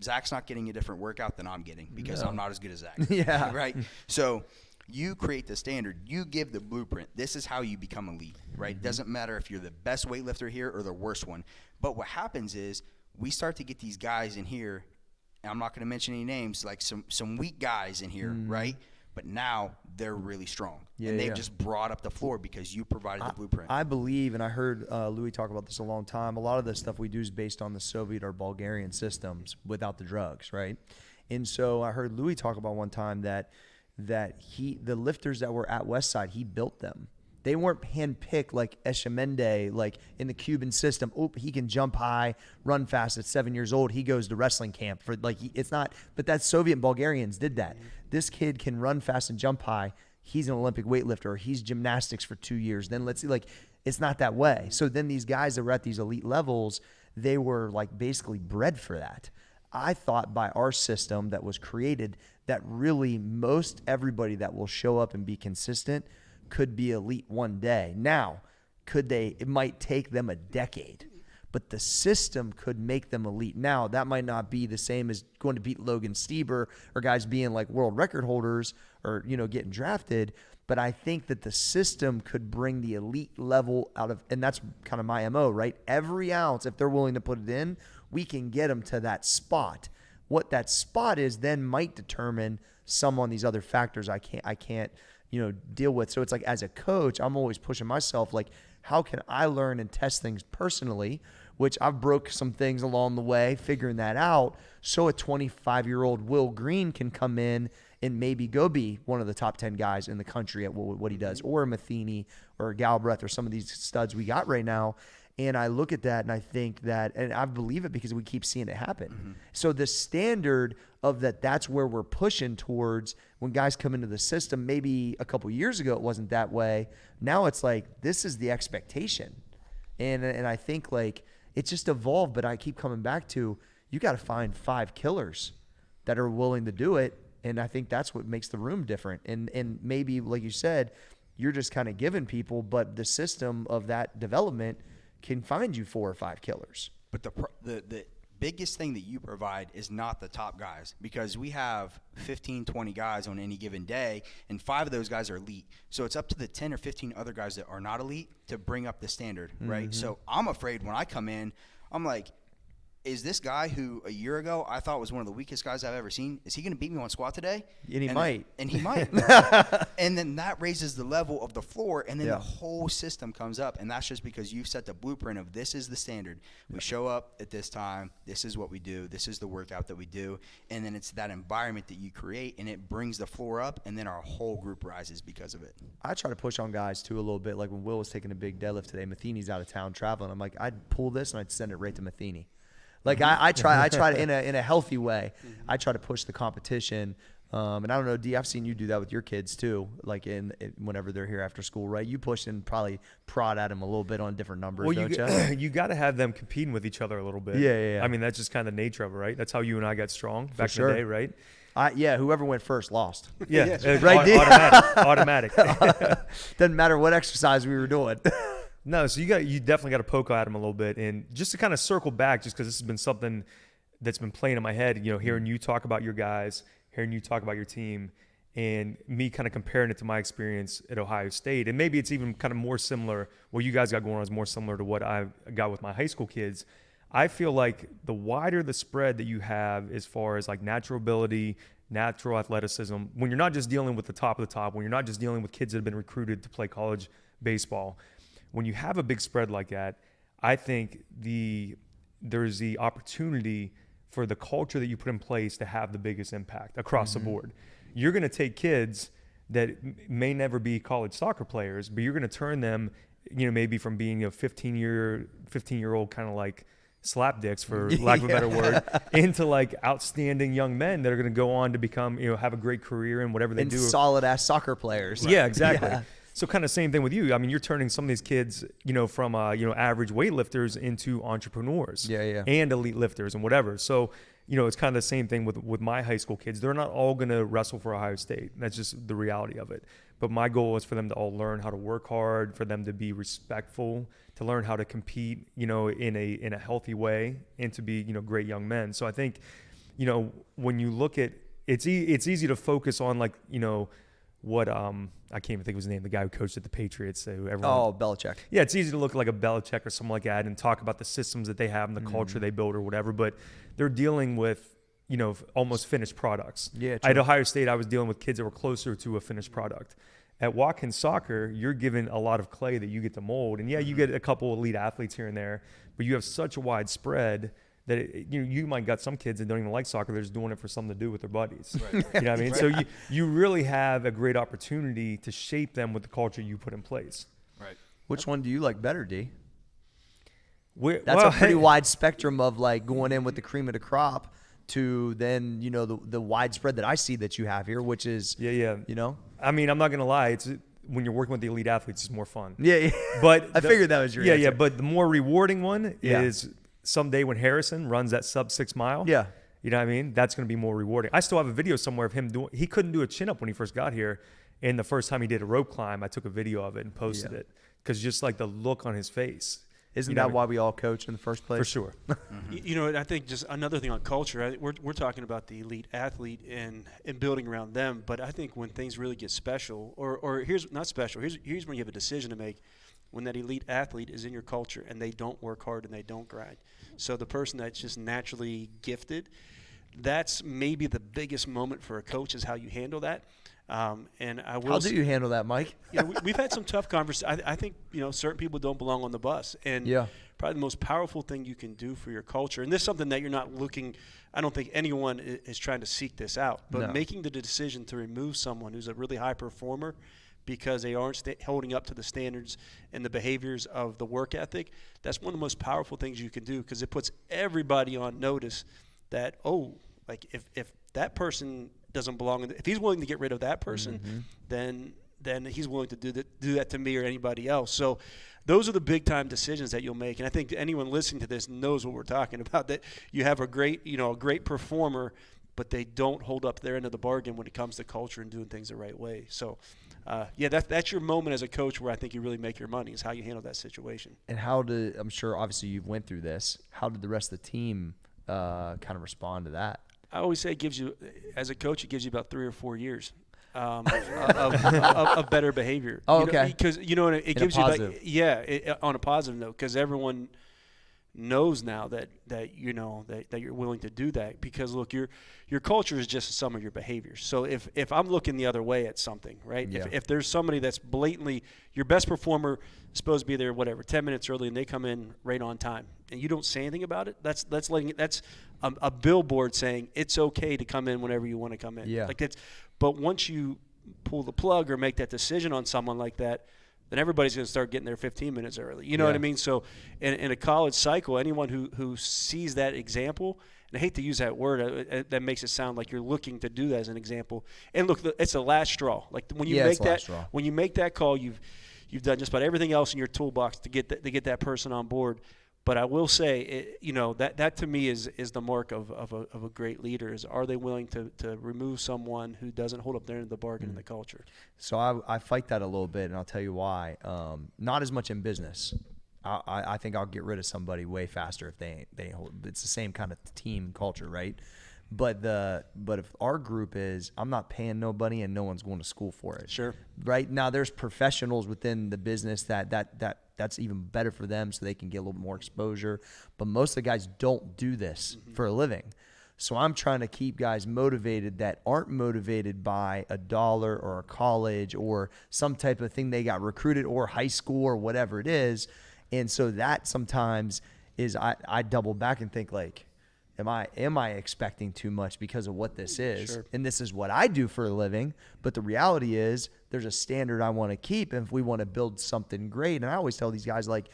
S3: Zach's not getting a different workout than I'm getting because I'm not as good as Zach,
S1: Yeah.
S3: right? So you create the standard. You give the blueprint. This is how you become elite, right? It doesn't matter if you're the best weightlifter here or the worst one. But what happens is we start to get these guys in here, and I'm not going to mention any names, like some weak guys in here, right? But now they're really strong. And they've just brought up the floor because you provided the blueprint.
S1: I believe, and I heard Louis talk about this a long time, a lot of the stuff we do is based on the Soviet or Bulgarian systems without the drugs, right? And so I heard Louis talk about one time that the lifters that were at Westside, he built them. They weren't handpicked like Eshemende, like in the Cuban system. Oh, he can jump high, run fast at 7 years old. He goes to wrestling camp for it's not. But that Soviet and Bulgarians did that. This kid can run fast and jump high. He's an Olympic weightlifter. He's gymnastics for 2 years. Then let's see, it's not that way. So then these guys that were at these elite levels, they were like basically bred for that. I thought by our system that was created that really most everybody that will show up and be consistent could be elite one day. Now, it might take them a decade, but the system could make them elite. Now, that might not be the same as going to beat Logan Stieber or guys being like world record holders or, getting drafted. But I think that the system could bring the elite level out of, and that's kind of my MO, right? Every ounce, if they're willing to put it in, we can get them to that spot. What that spot is then might determine some on these other factors I can't deal with. So it's like as a coach, I'm always pushing myself, like how can I learn and test things personally, which I've broke some things along the way, figuring that out. So a 25-year-old Will Green can come in and maybe go be one of the top 10 guys in the country at what he does, or a Matheny or a Galbraith or some of these studs we got right now. And I look at that and I think that, and I believe it because we keep seeing it happen. So the standard of that's where we're pushing towards when guys come into the system. Maybe a couple years ago it wasn't that way. Now it's like, this is the expectation. And I think like it's just evolved, but I keep coming back to, you got to find 5 killers that are willing to do it. And I think that's what makes the room different. And maybe, like you said, you're just kind of giving people, but the system of that development can find you 4 or 5 killers.
S3: But the biggest thing that you provide is not the top guys, because we have 15, 20 guys on any given day, and 5 of those guys are elite. So it's up to the 10 or 15 other guys that are not elite to bring up the standard, right? So I'm afraid when I come in, I'm like, is this guy who a year ago I thought was one of the weakest guys I've ever seen, is he going to beat me on squat today?
S1: And he might.
S3: And he might. And then that raises the level of the floor, and then the whole system comes up. And that's just because you've set the blueprint of this is the standard. We show up at this time. This is what we do. This is the workout that we do. And then it's that environment that you create, and it brings the floor up, and then our whole group rises because of it.
S1: I try to push on guys, too, a little bit. Like when Will was taking a big deadlift today, Matheny's out of town traveling. I'm like, I'd pull this, and I'd send it right to Matheny. Like I try to, in a healthy way. I try to push the competition, and I don't know, D, I've seen you do that with your kids too. Like whenever they're here after school, right? You push and probably prod at them a little bit on different numbers, don't you?
S4: You got to have them competing with each other a little bit.
S1: Yeah.
S4: I mean, that's just kind of the nature of it, right? That's how you and I got strong back in the day, right?
S1: Whoever went first lost.
S4: Yeah,
S1: right.
S4: Automatic.
S1: Doesn't matter what exercise we were doing.
S4: No, so you definitely got to poke at him a little bit. And just to kind of circle back, just because this has been something that's been playing in my head, hearing you talk about your guys, hearing you talk about your team, and me kind of comparing it to my experience at Ohio State. And maybe it's even kind of more similar, what you guys got going on is more similar to what I got with my high school kids. I feel like the wider the spread that you have as far as like natural ability, natural athleticism, when you're not just dealing with the top of the top, when you're not just dealing with kids that have been recruited to play college baseball, when you have a big spread like that, I think there's the opportunity for the culture that you put in place to have the biggest impact across the board. You're going to take kids that may never be college soccer players, but you're going to turn them, maybe from being a 15-year-old kind of like slapdicks, for lack of a better word, into like outstanding young men that are going to go on to become, have a great career in whatever they do.
S1: Solid ass soccer players.
S4: Yeah, exactly. Yeah. So kind of same thing with you. I mean, you're turning some of these kids, from average weightlifters into entrepreneurs, and elite lifters and whatever. So, it's kind of the same thing with my high school kids. They're not all going to wrestle for Ohio State. That's just the reality of it. But my goal is for them to all learn how to work hard, for them to be respectful, to learn how to compete, in a healthy way, and to be, great young men. So I think, when you look at it's easy to focus on like, what I can't even think of his name, the guy who coached at the Patriots.
S1: Belichick.
S4: Yeah, it's easy to look like a Belichick or someone like that and talk about the systems that they have and the culture they build or whatever, but they're dealing with, almost finished products.
S1: Yeah, true.
S4: At Ohio State, I was dealing with kids that were closer to a finished product. At Watkins Soccer, you're given a lot of clay that you get to mold. And you get a couple elite athletes here and there, but you have such a wide spread that you might got some kids that don't even like soccer. They're just doing it for something to do with their buddies. Right. You know what I mean? So you really have a great opportunity to shape them with the culture you put in place.
S3: Right.
S1: Which one do you like better, D? That's a pretty wide spectrum of like going in with the cream of the crop to then, the widespread that I see that you have here, which is, I
S4: mean, I'm not going to lie. It's when you're working with the elite athletes, it's more fun.
S1: Yeah.
S4: But
S1: I figured that was your answer.
S4: Yeah. But the more rewarding one is someday when Harrison runs that sub 6 mile.
S1: Yeah.
S4: You know what I mean? That's going to be more rewarding. I still have a video somewhere of him he couldn't do a chin up when he first got here. And the first time he did a rope climb, I took a video of it and posted it. Because just like the look on his face.
S1: Isn't that why we all coach in the first place?
S4: For sure.
S2: I think just another thing on culture, we're talking about the elite athlete and building around them. But I think when things really get special, or here's not special, here's when you have a decision to make. When that elite athlete is in your culture and they don't work hard and they don't grind. So the person that's just naturally gifted, that's maybe the biggest moment for a coach is how you handle that. And I will.
S1: How do you handle that, Mike?
S2: We've had some tough conversations. I think certain people don't belong on the bus, and probably the most powerful thing you can do for your culture. And this is something that you're not looking. I don't think anyone is trying to seek this out, but making the decision to remove someone who's a really high performer because they aren't holding up to the standards and the behaviors of the work ethic, that's one of the most powerful things you can do because it puts everybody on notice that, if that person doesn't belong, if he's willing to get rid of that person, then he's willing to do that to me or anybody else. So those are the big time decisions that you'll make. And I think anyone listening to this knows what we're talking about, that you have a great performer, but they don't hold up their end of the bargain when it comes to culture and doing things the right way. So that's your moment as a coach where I think you really make your money, is how you handle that situation.
S1: And I'm sure obviously you've went through this. How did the rest of the team kind of respond to that?
S2: I always say as a coach, it gives you about 3 or 4 years of better behavior.
S1: Oh, okay.
S2: Because it gives you on a positive note, because everyone knows now that you're willing to do that, because look, your culture is just some of your behaviors. So if I'm looking the other way at something, right? Yeah. If there's somebody that's blatantly your best performer is supposed to be there 10 minutes early and they come in right on time and you don't say anything about it, that's a billboard saying it's okay to come in whenever you want to come in.
S1: Yeah.
S2: But once you pull the plug or make that decision on someone like that, then everybody's going to start getting there 15 minutes early. You know what I mean? So in a college cycle, anyone who sees that example, and I hate to use that word, that makes it sound like you're looking to do that as an example. And look, it's the last straw. Like when you make that call, you've done just about everything else in your toolbox to get that person on board. But I will say, that to me is the mark of a great leader. Is, are they willing to remove someone who doesn't hold up their end of the bargain in the culture?
S1: So I fight that a little bit, and I'll tell you why. Not as much in business. I think I'll get rid of somebody way faster if they ain't hold. It's the same kind of team culture, right? But if our group is, I'm not paying nobody and no one's going to school for it.
S2: Sure.
S1: Right now, there's professionals within the business that's even better for them, so they can get a little more exposure. But most of the guys don't do this for a living. So I'm trying to keep guys motivated that aren't motivated by a dollar or a college or some type of thing they got recruited or high school or whatever it is. And so that sometimes is, I double back and think like, am I expecting too much because of what this is?
S2: Sure.
S1: And this is what I do for a living. But the reality is there's a standard I want to keep. And if we want to build something great, and I always tell these guys, like,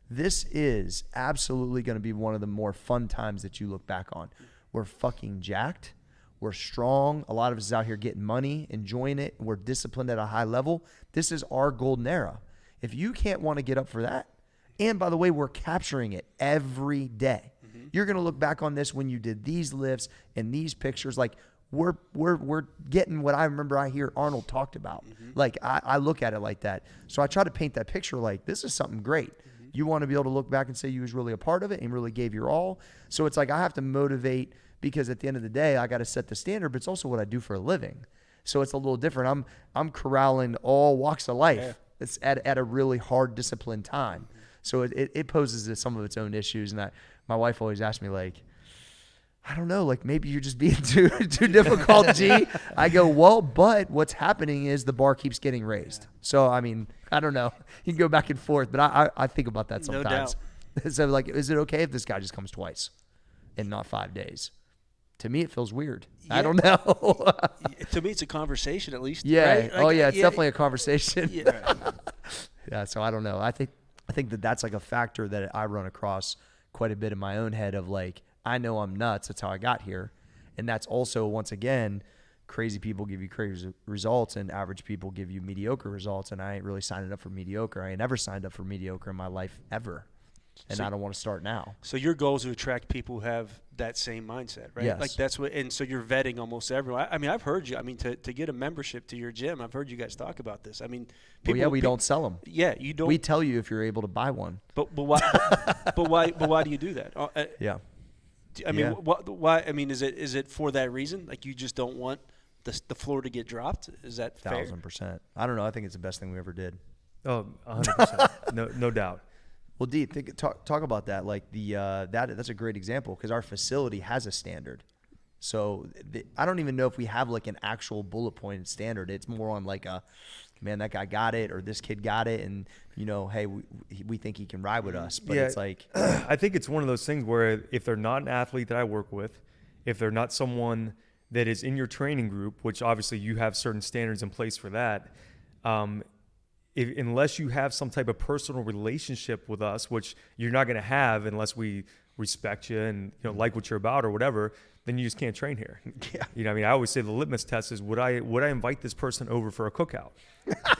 S1: this is absolutely going to be one of the more fun times that you look back on. We're fucking jacked. We're strong. A lot of us is out here getting money, enjoying it. We're disciplined at a high level. This is our golden era. If you can't want to get up for that, and by the way, we're capturing it every day. You're going to look back on this when you did these lifts and these pictures. Like, we're getting what I remember I hear Arnold talked about. Like, I look at it like that. So I try to paint that picture like, this is something great. You want to be able to look back and say you was really a part of it and really gave your all. So it's like I have to motivate, because at the end of the day, I got to set the standard, but it's also what I do for a living. So it's a little different. I'm corralling all walks of life. Yeah. It's at a really hard, disciplined time. So it poses some of its own issues. And my wife always asks me, like, I don't know, like, maybe you're just being too difficult, G. I go, well, but what's happening is the bar keeps getting raised. So, I mean, I don't know. You can go back and forth, but I think about that sometimes. No doubt. So, like, is it okay if this guy just comes twice and not 5 days? To me, it feels weird. Yeah. I don't know.
S2: To me, it's a conversation at least.
S1: Yeah.
S2: Right? Like,
S1: it's definitely a conversation.
S2: Yeah.
S1: Yeah. So I don't know. I think that's like a factor that I run across quite a bit in my own head of, like, I know I'm nuts. That's how I got here. And that's also, once again, crazy people give you crazy results and average people give you mediocre results. And I ain't really signing up for mediocre. I ain't never signed up for mediocre in my life ever. And I don't want to start now.
S2: So your goal is to attract people who have that same mindset, right?
S1: Yes.
S2: Like that's what, and so you're vetting almost everyone. I mean, I've heard you. I mean, to get a membership to your gym, I've heard you guys talk about this. I mean, people,
S1: we don't sell them.
S2: Yeah, you don't.
S1: We tell you if you're able to buy one.
S2: But why? but why do you do that?
S1: Yeah.
S2: I mean, why? I mean, is it for that reason? Like, you just don't want the floor to get dropped? Is that fair?
S1: 1,000%. I don't know. I think it's the best thing we ever did.
S4: Oh, 100%. No doubt.
S1: Well, D, talk about that. Like that's a great example, because our facility has a standard. So I don't even know if we have like an actual bullet point standard. It's more on like man, that guy got it, or this kid got it, and hey, we think he can ride with us. But it's like,
S4: I think it's one of those things where if they're not an athlete that I work with, if they're not someone that is in your training group, which obviously you have certain standards in place for that, unless you have some type of personal relationship with us, which you're not going to have unless we respect you and like what you're about or whatever, then you just can't train here. Yeah. I mean, I always say the litmus test is, would I invite this person over for a cookout?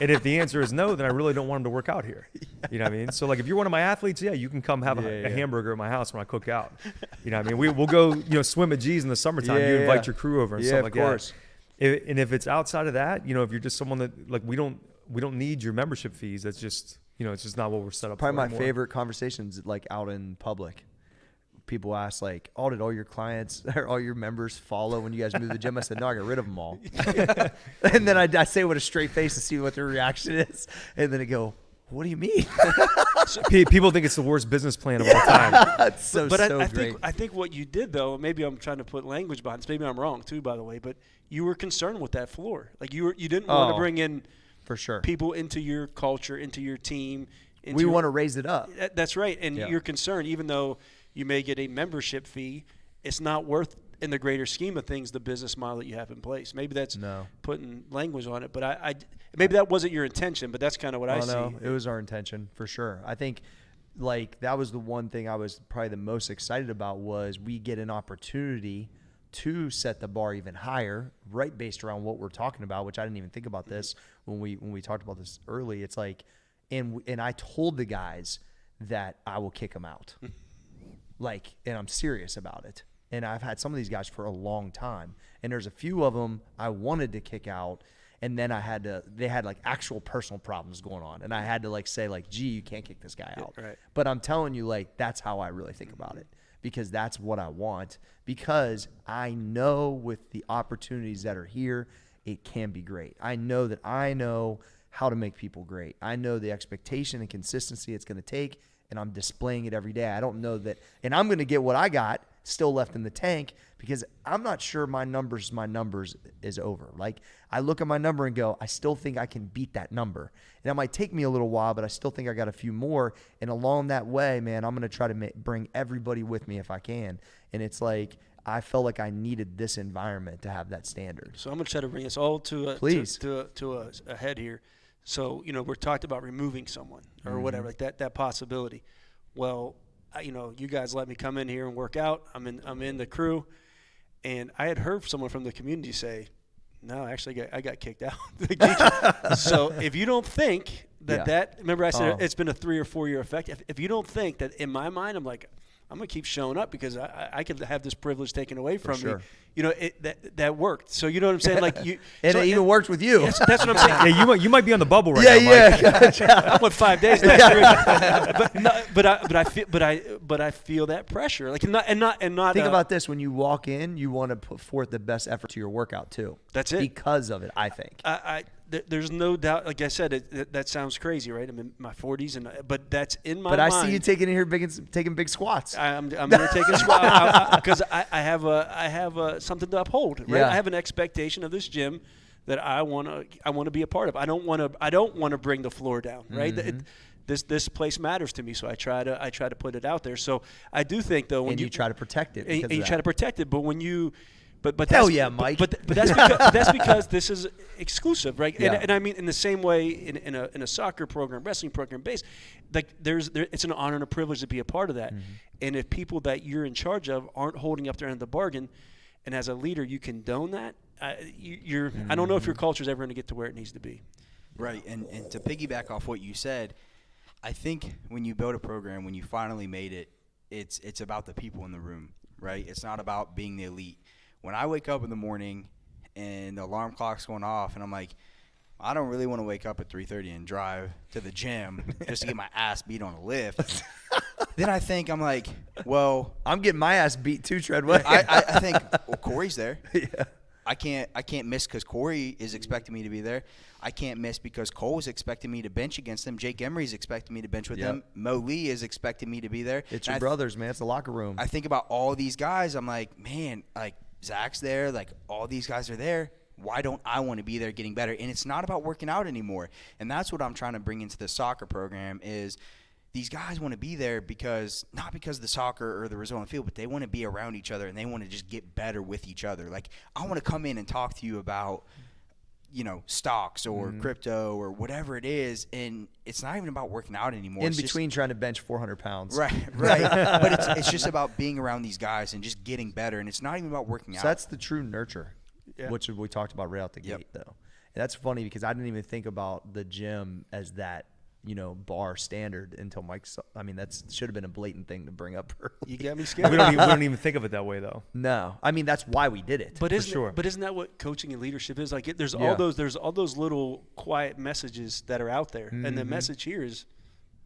S4: And if the answer is no, then I really don't want them to work out here. You know what I mean? So like, if you're one of my athletes, yeah, you can come have a hamburger at my house when I cook out. You know what I mean? We'll go swim at G's in the summertime. You invite your crew over and stuff like that. And if it's outside of that, if you're just someone that, like, we don't need your membership fees. That's just, it's just not what we're set up for.
S1: Probably my favorite conversations, like out in public. People ask, like, oh, did all your clients or all your members follow when you guys moved the gym? I said, no, I got rid of them all. And then I say with a straight face to see what their reaction is. And then they go, what do you mean?
S4: People think it's the worst business plan of all time.
S1: It's so great.
S2: I think what you did, though, maybe I'm trying to put language behind this. Maybe I'm wrong, too, by the way. But you were concerned with that floor. Like, you didn't want to bring in
S1: for sure
S2: people into your culture, into your team.
S1: We want to raise it up.
S2: That's right. And you're concerned, even though you may get a membership fee, it's not worth, in the greater scheme of things, the business model that you have in place. Maybe that's putting language on it, but maybe that wasn't your intention, but that's kind of what I see.
S1: No, it was our intention for sure. I think, like, that was the one thing I was probably the most excited about, was we get an opportunity to set the bar even higher, right, based around what we're talking about, which I didn't even think about this when we talked about this early. It's like, and I told the guys that I will kick them out. Like, and I'm serious about it. And I've had some of these guys for a long time. And there's a few of them I wanted to kick out. And then they had like actual personal problems going on. And I had to like say like, gee, you can't kick this guy out.
S2: Right.
S1: But I'm telling you, like, that's how I really think about it. Because that's what I want. Because I know with the opportunities that are here, it can be great. I know how to make people great. I know the expectation and consistency it's going to take. And I'm displaying it every day. I don't know that, and I'm going to get what I got still left in the tank, because I'm not sure my numbers is over. Like, I look at my number and go, I still think I can beat that number. And it might take me a little while, but I still think I got a few more. And along that way, man, I'm going to try to bring everybody with me if I can. And it's like, I felt like I needed this environment to have that standard.
S2: So I'm going to try to bring us all to a head here. So, we're talking about removing someone or whatever, like that possibility. Well, you guys let me come in here and work out. I'm in the crew. And I had heard someone from the community say, no, actually I got kicked out. So if you don't think that remember I said it's been a 3 or 4 year effect. If you don't think that, in my mind, I'm like, I'm going to keep showing up because I could have this privilege taken away from me. That worked. So you know what I'm saying? Like
S1: it even worked with you.
S2: That's what I'm saying.
S4: Yeah, you might be on the bubble right now, Mike.
S2: I went 5 days next year. But I feel that pressure. Like not.
S1: Think about this: when you walk in, you want to put forth the best effort to your workout too.
S2: That's it.
S1: Because of it, I think.
S2: There's no doubt. Like I said, that sounds crazy, right? I'm in my 40s, but that's in my mind.
S1: But I see you taking in here taking big squats.
S2: I'm going to take a squat because I have something to uphold. Right?
S1: Yeah.
S2: I have an expectation of this gym that I want to be a part of. I don't want to bring the floor down. Right? This place matters to me, so I try to put it out there. So I do think though, when
S1: you try to protect it,
S2: and you try to protect it, but when you But
S1: hell yeah, Mike.
S2: But that's because this is exclusive, right?
S1: Yeah.
S2: And I mean, in the same way, in a soccer program, wrestling program, base, like it's an honor and a privilege to be a part of that. And if people that you're in charge of aren't holding up their end of the bargain, and as a leader you condone that, I don't know if your culture is ever going to get to where it needs to be.
S3: Right, and to piggyback off what you said, I think when you build a program, when you finally made it, it's about the people in the room, right? It's not about being the elite. When I wake up in the morning and the alarm clock's going off and I'm like, I don't really want to wake up at 3:30 and drive to the gym just to get my ass beat on a lift. Then I'm like, well,
S1: I'm getting my ass beat too, Treadway.
S3: I think, well, Corey's there.
S1: Yeah.
S3: I can't miss because Corey is expecting me to be there. I can't miss because Cole is expecting me to bench against them. Jake Emery is expecting me to bench with them. Mo Lee is expecting me to be there.
S1: It's your brothers, man. It's the locker room.
S3: I think about all these guys. I'm like, man, like Zach's there. Like all these guys are there. Why don't I want to be there getting better? And it's not about working out anymore. And that's what I'm trying to bring into the soccer program is these guys want to be there because not because of the soccer or the result on the field, but they want to be around each other and they want to just get better with each other. Like I want to come in and talk to you about, stocks or crypto or whatever it is. And it's not even about working out anymore.
S1: In between trying to bench 400 pounds.
S3: Right. But it's just about being around these guys and just getting better. And it's not even about working out.
S1: So that's the true nurture, which we talked about right out the gate, though. And that's funny because I didn't even think about the gym as that, bar standard until Mike. I mean, that should have been a blatant thing to bring up early.
S2: You got me scared.
S4: We don't even think of it that way, though.
S1: No, I mean that's why we did it.
S2: But isn't that what coaching and leadership is? Like, there's all those little quiet messages that are out there, and the message here is,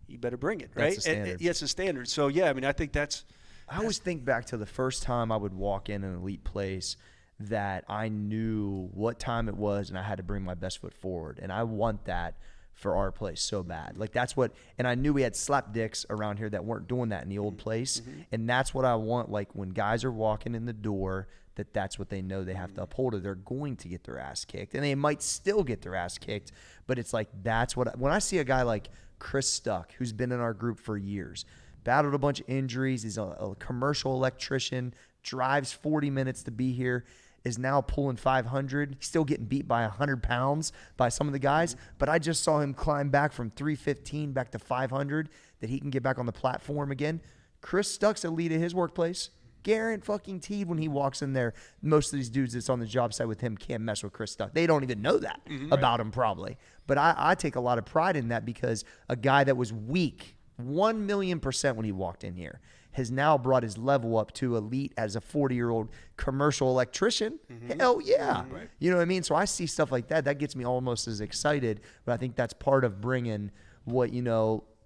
S2: you better bring it, right?
S1: That's the standard.
S2: It's a standard. So yeah, I mean, I think that's.
S1: I always think back to the first time I would walk in an elite place that I knew what time it was, and I had to bring my best foot forward, and I want that for our place so bad. Like that's what, and I knew we had slap dicks around here that weren't doing that in the old place. And that's what I want. Like when guys are walking in the door, that's what they know they have to uphold, or they're going to get their ass kicked, and they might still get their ass kicked. But it's like, that's what, when I see a guy like Chris Stuck, who's been in our group for years, battled a bunch of injuries. He's a commercial electrician, drives 40 minutes to be here, is now pulling 500. He's still getting beat by 100 pounds by some of the guys. But I just saw him climb back from 315 back to 500, that he can get back on the platform again. Chris Stuck's a lead at his workplace. Guaranteed when he walks in there, most of these dudes that's on the job site with him can't mess with Chris Stuck. They don't even know that about him probably. But I take a lot of pride in that because a guy that was weak 1,000,000% when he walked in here has now brought his level up to elite as a 40-year-old commercial electrician. Hell yeah. Right. You know what I mean? So I see stuff like that. That gets me almost as excited. But I think that's part of bringing what,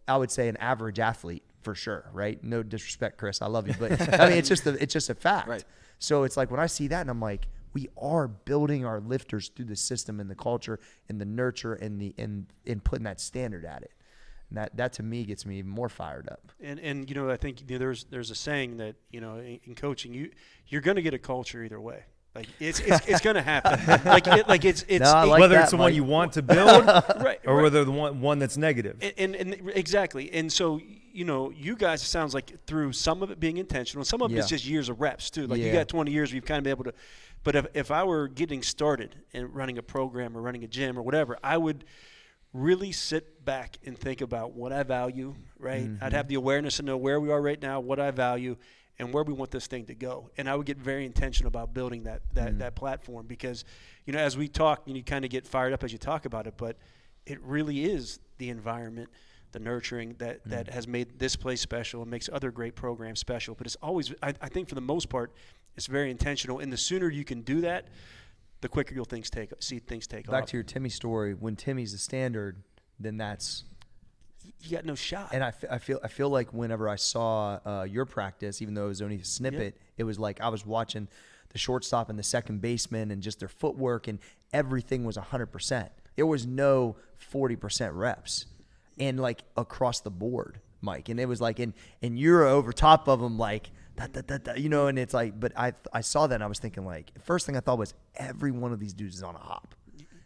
S1: I would say an average athlete for sure, right? No disrespect, Chris. I love you. But I mean, it's just a fact.
S3: Right.
S1: So it's like when I see that and I'm like, we are building our lifters through the system and the culture and the nurture and putting that standard at it. And that to me gets me even more fired up.
S2: And you know, I think there's a saying that, you know, in coaching, you're going to get a culture either way. Like it's going to happen. It's
S1: No, I like
S4: whether
S1: that,
S4: it's the one
S1: Mike.
S4: you want to build
S2: right,
S4: or
S2: right.
S4: whether the one that's negative.
S2: And exactly. And so, you know, you guys, it sounds like through some of it being intentional, some of it's just years of reps too. Like you got 20 years, you've kind of been able to. But if I were getting started and running a program or running a gym or whatever, I would really sit back and think about what I value, right?
S1: Mm-hmm.
S2: I'd have the awareness to know where we are right now, what I value, and where we want this thing to go. And I would get very intentional about building that platform because, you know, as we talk, you kind of get fired up as you talk about it, but it really is the environment, the nurturing that has made this place special and makes other great programs special. But it's always, I think for the most part, it's very intentional. And the sooner you can do that, the quicker you'll see things take off.
S1: Back to your Timmy story, when Timmy's the standard, then that's –
S2: you got no shot.
S1: and I feel like whenever I saw your practice, even though it was only a snippet, it was like I was watching the shortstop and the second baseman and just their footwork, and everything was 100%. There was no 40% reps, and like across the board, Mike. And it was like, and you're over top of them like – you know, and it's like, but I saw that and I was thinking like, first thing I thought was every one of these dudes is on a hop.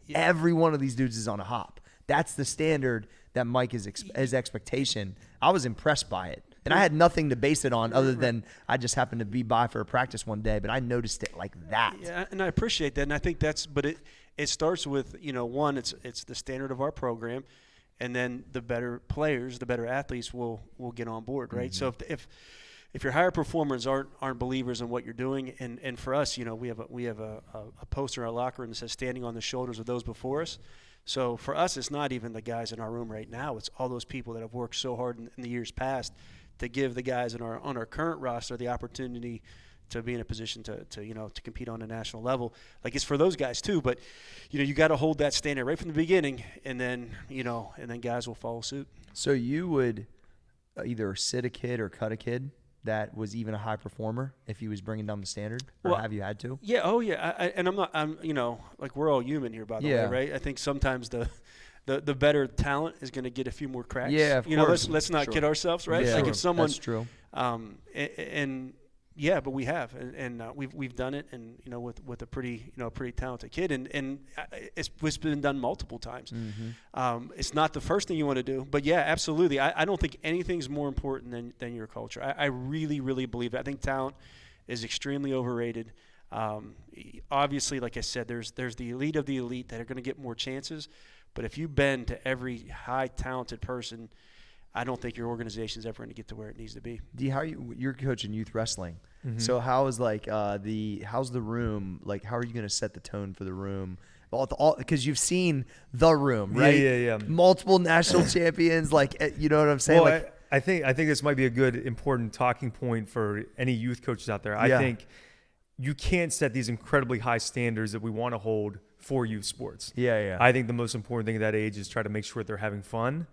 S1: Yeah. Every one of these dudes is on a hop. That's the standard that Mike his expectation. I was impressed by it. And I had nothing to base it on other than I just happened to be by for a practice one day, but I noticed it like that.
S2: Yeah, and I appreciate that. And I think but it starts with, you know, one, it's the standard of our program, and then the better players, the better athletes will get on board, right? Mm-hmm. So if your higher performers aren't believers in what you're doing, and for us, you know, we have a poster in our locker room that says "Standing on the shoulders of those before us." So for us, it's not even the guys in our room right now; it's all those people that have worked so hard in the years past to give the guys on our current roster the opportunity to be in a position to compete on a national level. Like, it's for those guys too, but you know, you got to hold that standard right from the beginning, and then guys will follow suit.
S1: So you would either sit a kid or cut a kid that was even a high performer if he was bringing down the standard, or have you had to?
S2: Yeah. Oh yeah. I'm you know, like, we're all human here, by the way, right? I think sometimes the better talent is going to get a few more cracks.
S1: Yeah, of
S2: course.
S1: know,
S2: let's not kid ourselves, right?
S1: Yeah,
S2: like if someone,
S1: that's true.
S2: Yeah, but we have, and we've done it, and you know, with a pretty talented kid, and it's been done multiple times. Mm-hmm. It's not the first thing you want to do, but yeah, absolutely. I don't think anything's more important than your culture. I really, really believe that. I think talent is extremely overrated. Obviously, like I said, there's the elite of the elite that are going to get more chances, but if you bend to every high talented person, I don't think your organization is ever going to get to where it needs to be.
S1: You're coaching youth wrestling,
S4: Mm-hmm.
S1: so how is how's the room? Like, how are you going to set the tone for the room? Because you've seen the room, right?
S4: Yeah.
S1: Multiple national champions, like, you know what I'm saying?
S4: Well, I think this might be a good, important talking point for any youth coaches out there. I think you can't set these incredibly high standards that we want to hold for youth sports.
S1: Yeah.
S4: I think the most important thing at that age is try to make sure they're having fun,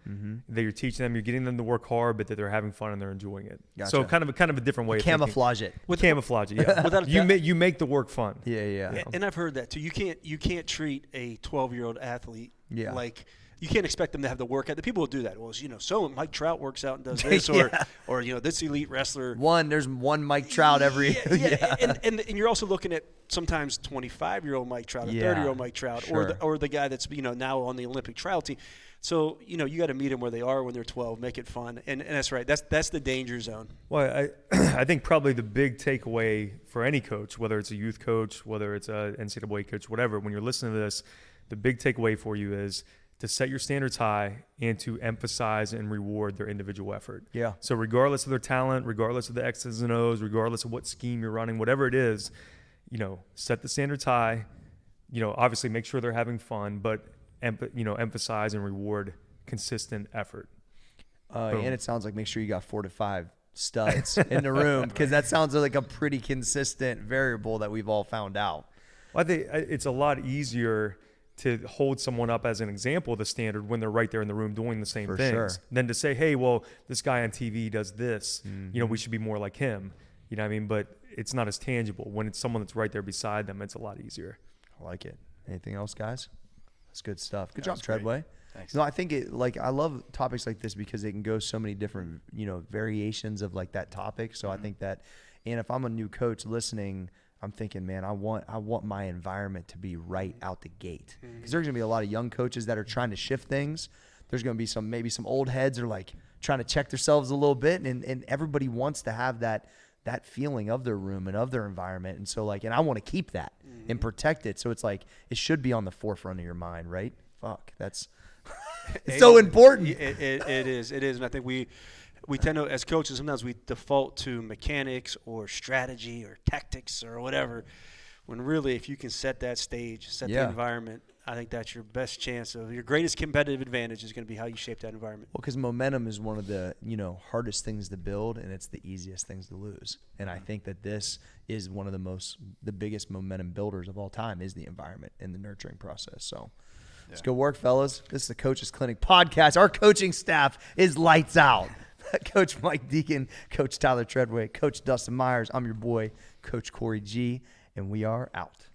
S4: that you're teaching them, you're getting them to work hard, but that they're having fun and they're enjoying it.
S1: Gotcha.
S4: So kind of a different way of thinking.
S1: Camouflage it.
S4: Camouflage it, yeah. You make the work fun.
S1: Yeah.
S2: And I've heard that too. You can't treat a 12-year-old athlete like – you can't expect them to have the work. The people will do that. Well, you know, so Mike Trout works out and does this, or you know, this elite wrestler.
S1: There's one Mike Trout every.
S2: And you're also looking at sometimes 25-year-old Mike Trout, a 30-year-old Mike Trout, or the guy that's, you know, now on the Olympic trial team. So, you know, you got to meet them where they are when they're 12, make it fun, and that's right. That's the danger zone.
S4: Well, I think probably the big takeaway for any coach, whether it's a youth coach, whether it's a NCAA coach, whatever, when you're listening to this, the big takeaway for you is to set your standards high and to emphasize and reward their individual effort.
S1: Yeah.
S4: So regardless of their talent, regardless of the X's and O's, regardless of what scheme you're running, whatever it is, you know, set the standards high. You know, obviously make sure they're having fun, but emphasize and reward consistent effort.
S1: And it sounds like make sure you got 4 to 5 studs in the room, because that sounds like a pretty consistent variable that we've all found out.
S4: Well, I think it's a lot easier to hold someone up as an example of the standard when they're right there in the room doing the same things than to say, hey, well, this guy on TV does this, you know, we should be more like him. You know what I mean? But it's not as tangible. When it's someone that's right there beside them, it's a lot easier.
S1: I like it. Anything else, guys? That's good stuff. Good job, Treadway.
S3: Thanks.
S1: No, I think I love topics like this because they can go so many different, variations of like that topic. So I think that, and if I'm a new coach listening, I'm thinking, man, I want my environment to be right out the gate. Because there's going to be a lot of young coaches that are trying to shift things. There's going to be maybe some old heads are like trying to check themselves a little bit. And everybody wants to have that feeling of their room and of their environment. And so and I want to keep that and protect it. So it's like, it should be on the forefront of your mind, right? Fuck, that's so important.
S2: It is. And I think we tend to, as coaches, sometimes we default to mechanics or strategy or tactics or whatever, when really if you can set that stage, set the environment, I think that's your best chance of your greatest competitive advantage is going to be how you shape that environment.
S1: Well, because momentum is one of the hardest things to build, and it's the easiest things to lose. And I think that this is one of the biggest momentum builders of all time is the environment and the nurturing process. So let's go work, fellas. This is the Coaches Clinic podcast. Our coaching staff is lights out. Coach Mike Deacon, Coach Tyler Treadway, Coach Dustin Myers. I'm your boy, Coach Corey G, and we are out.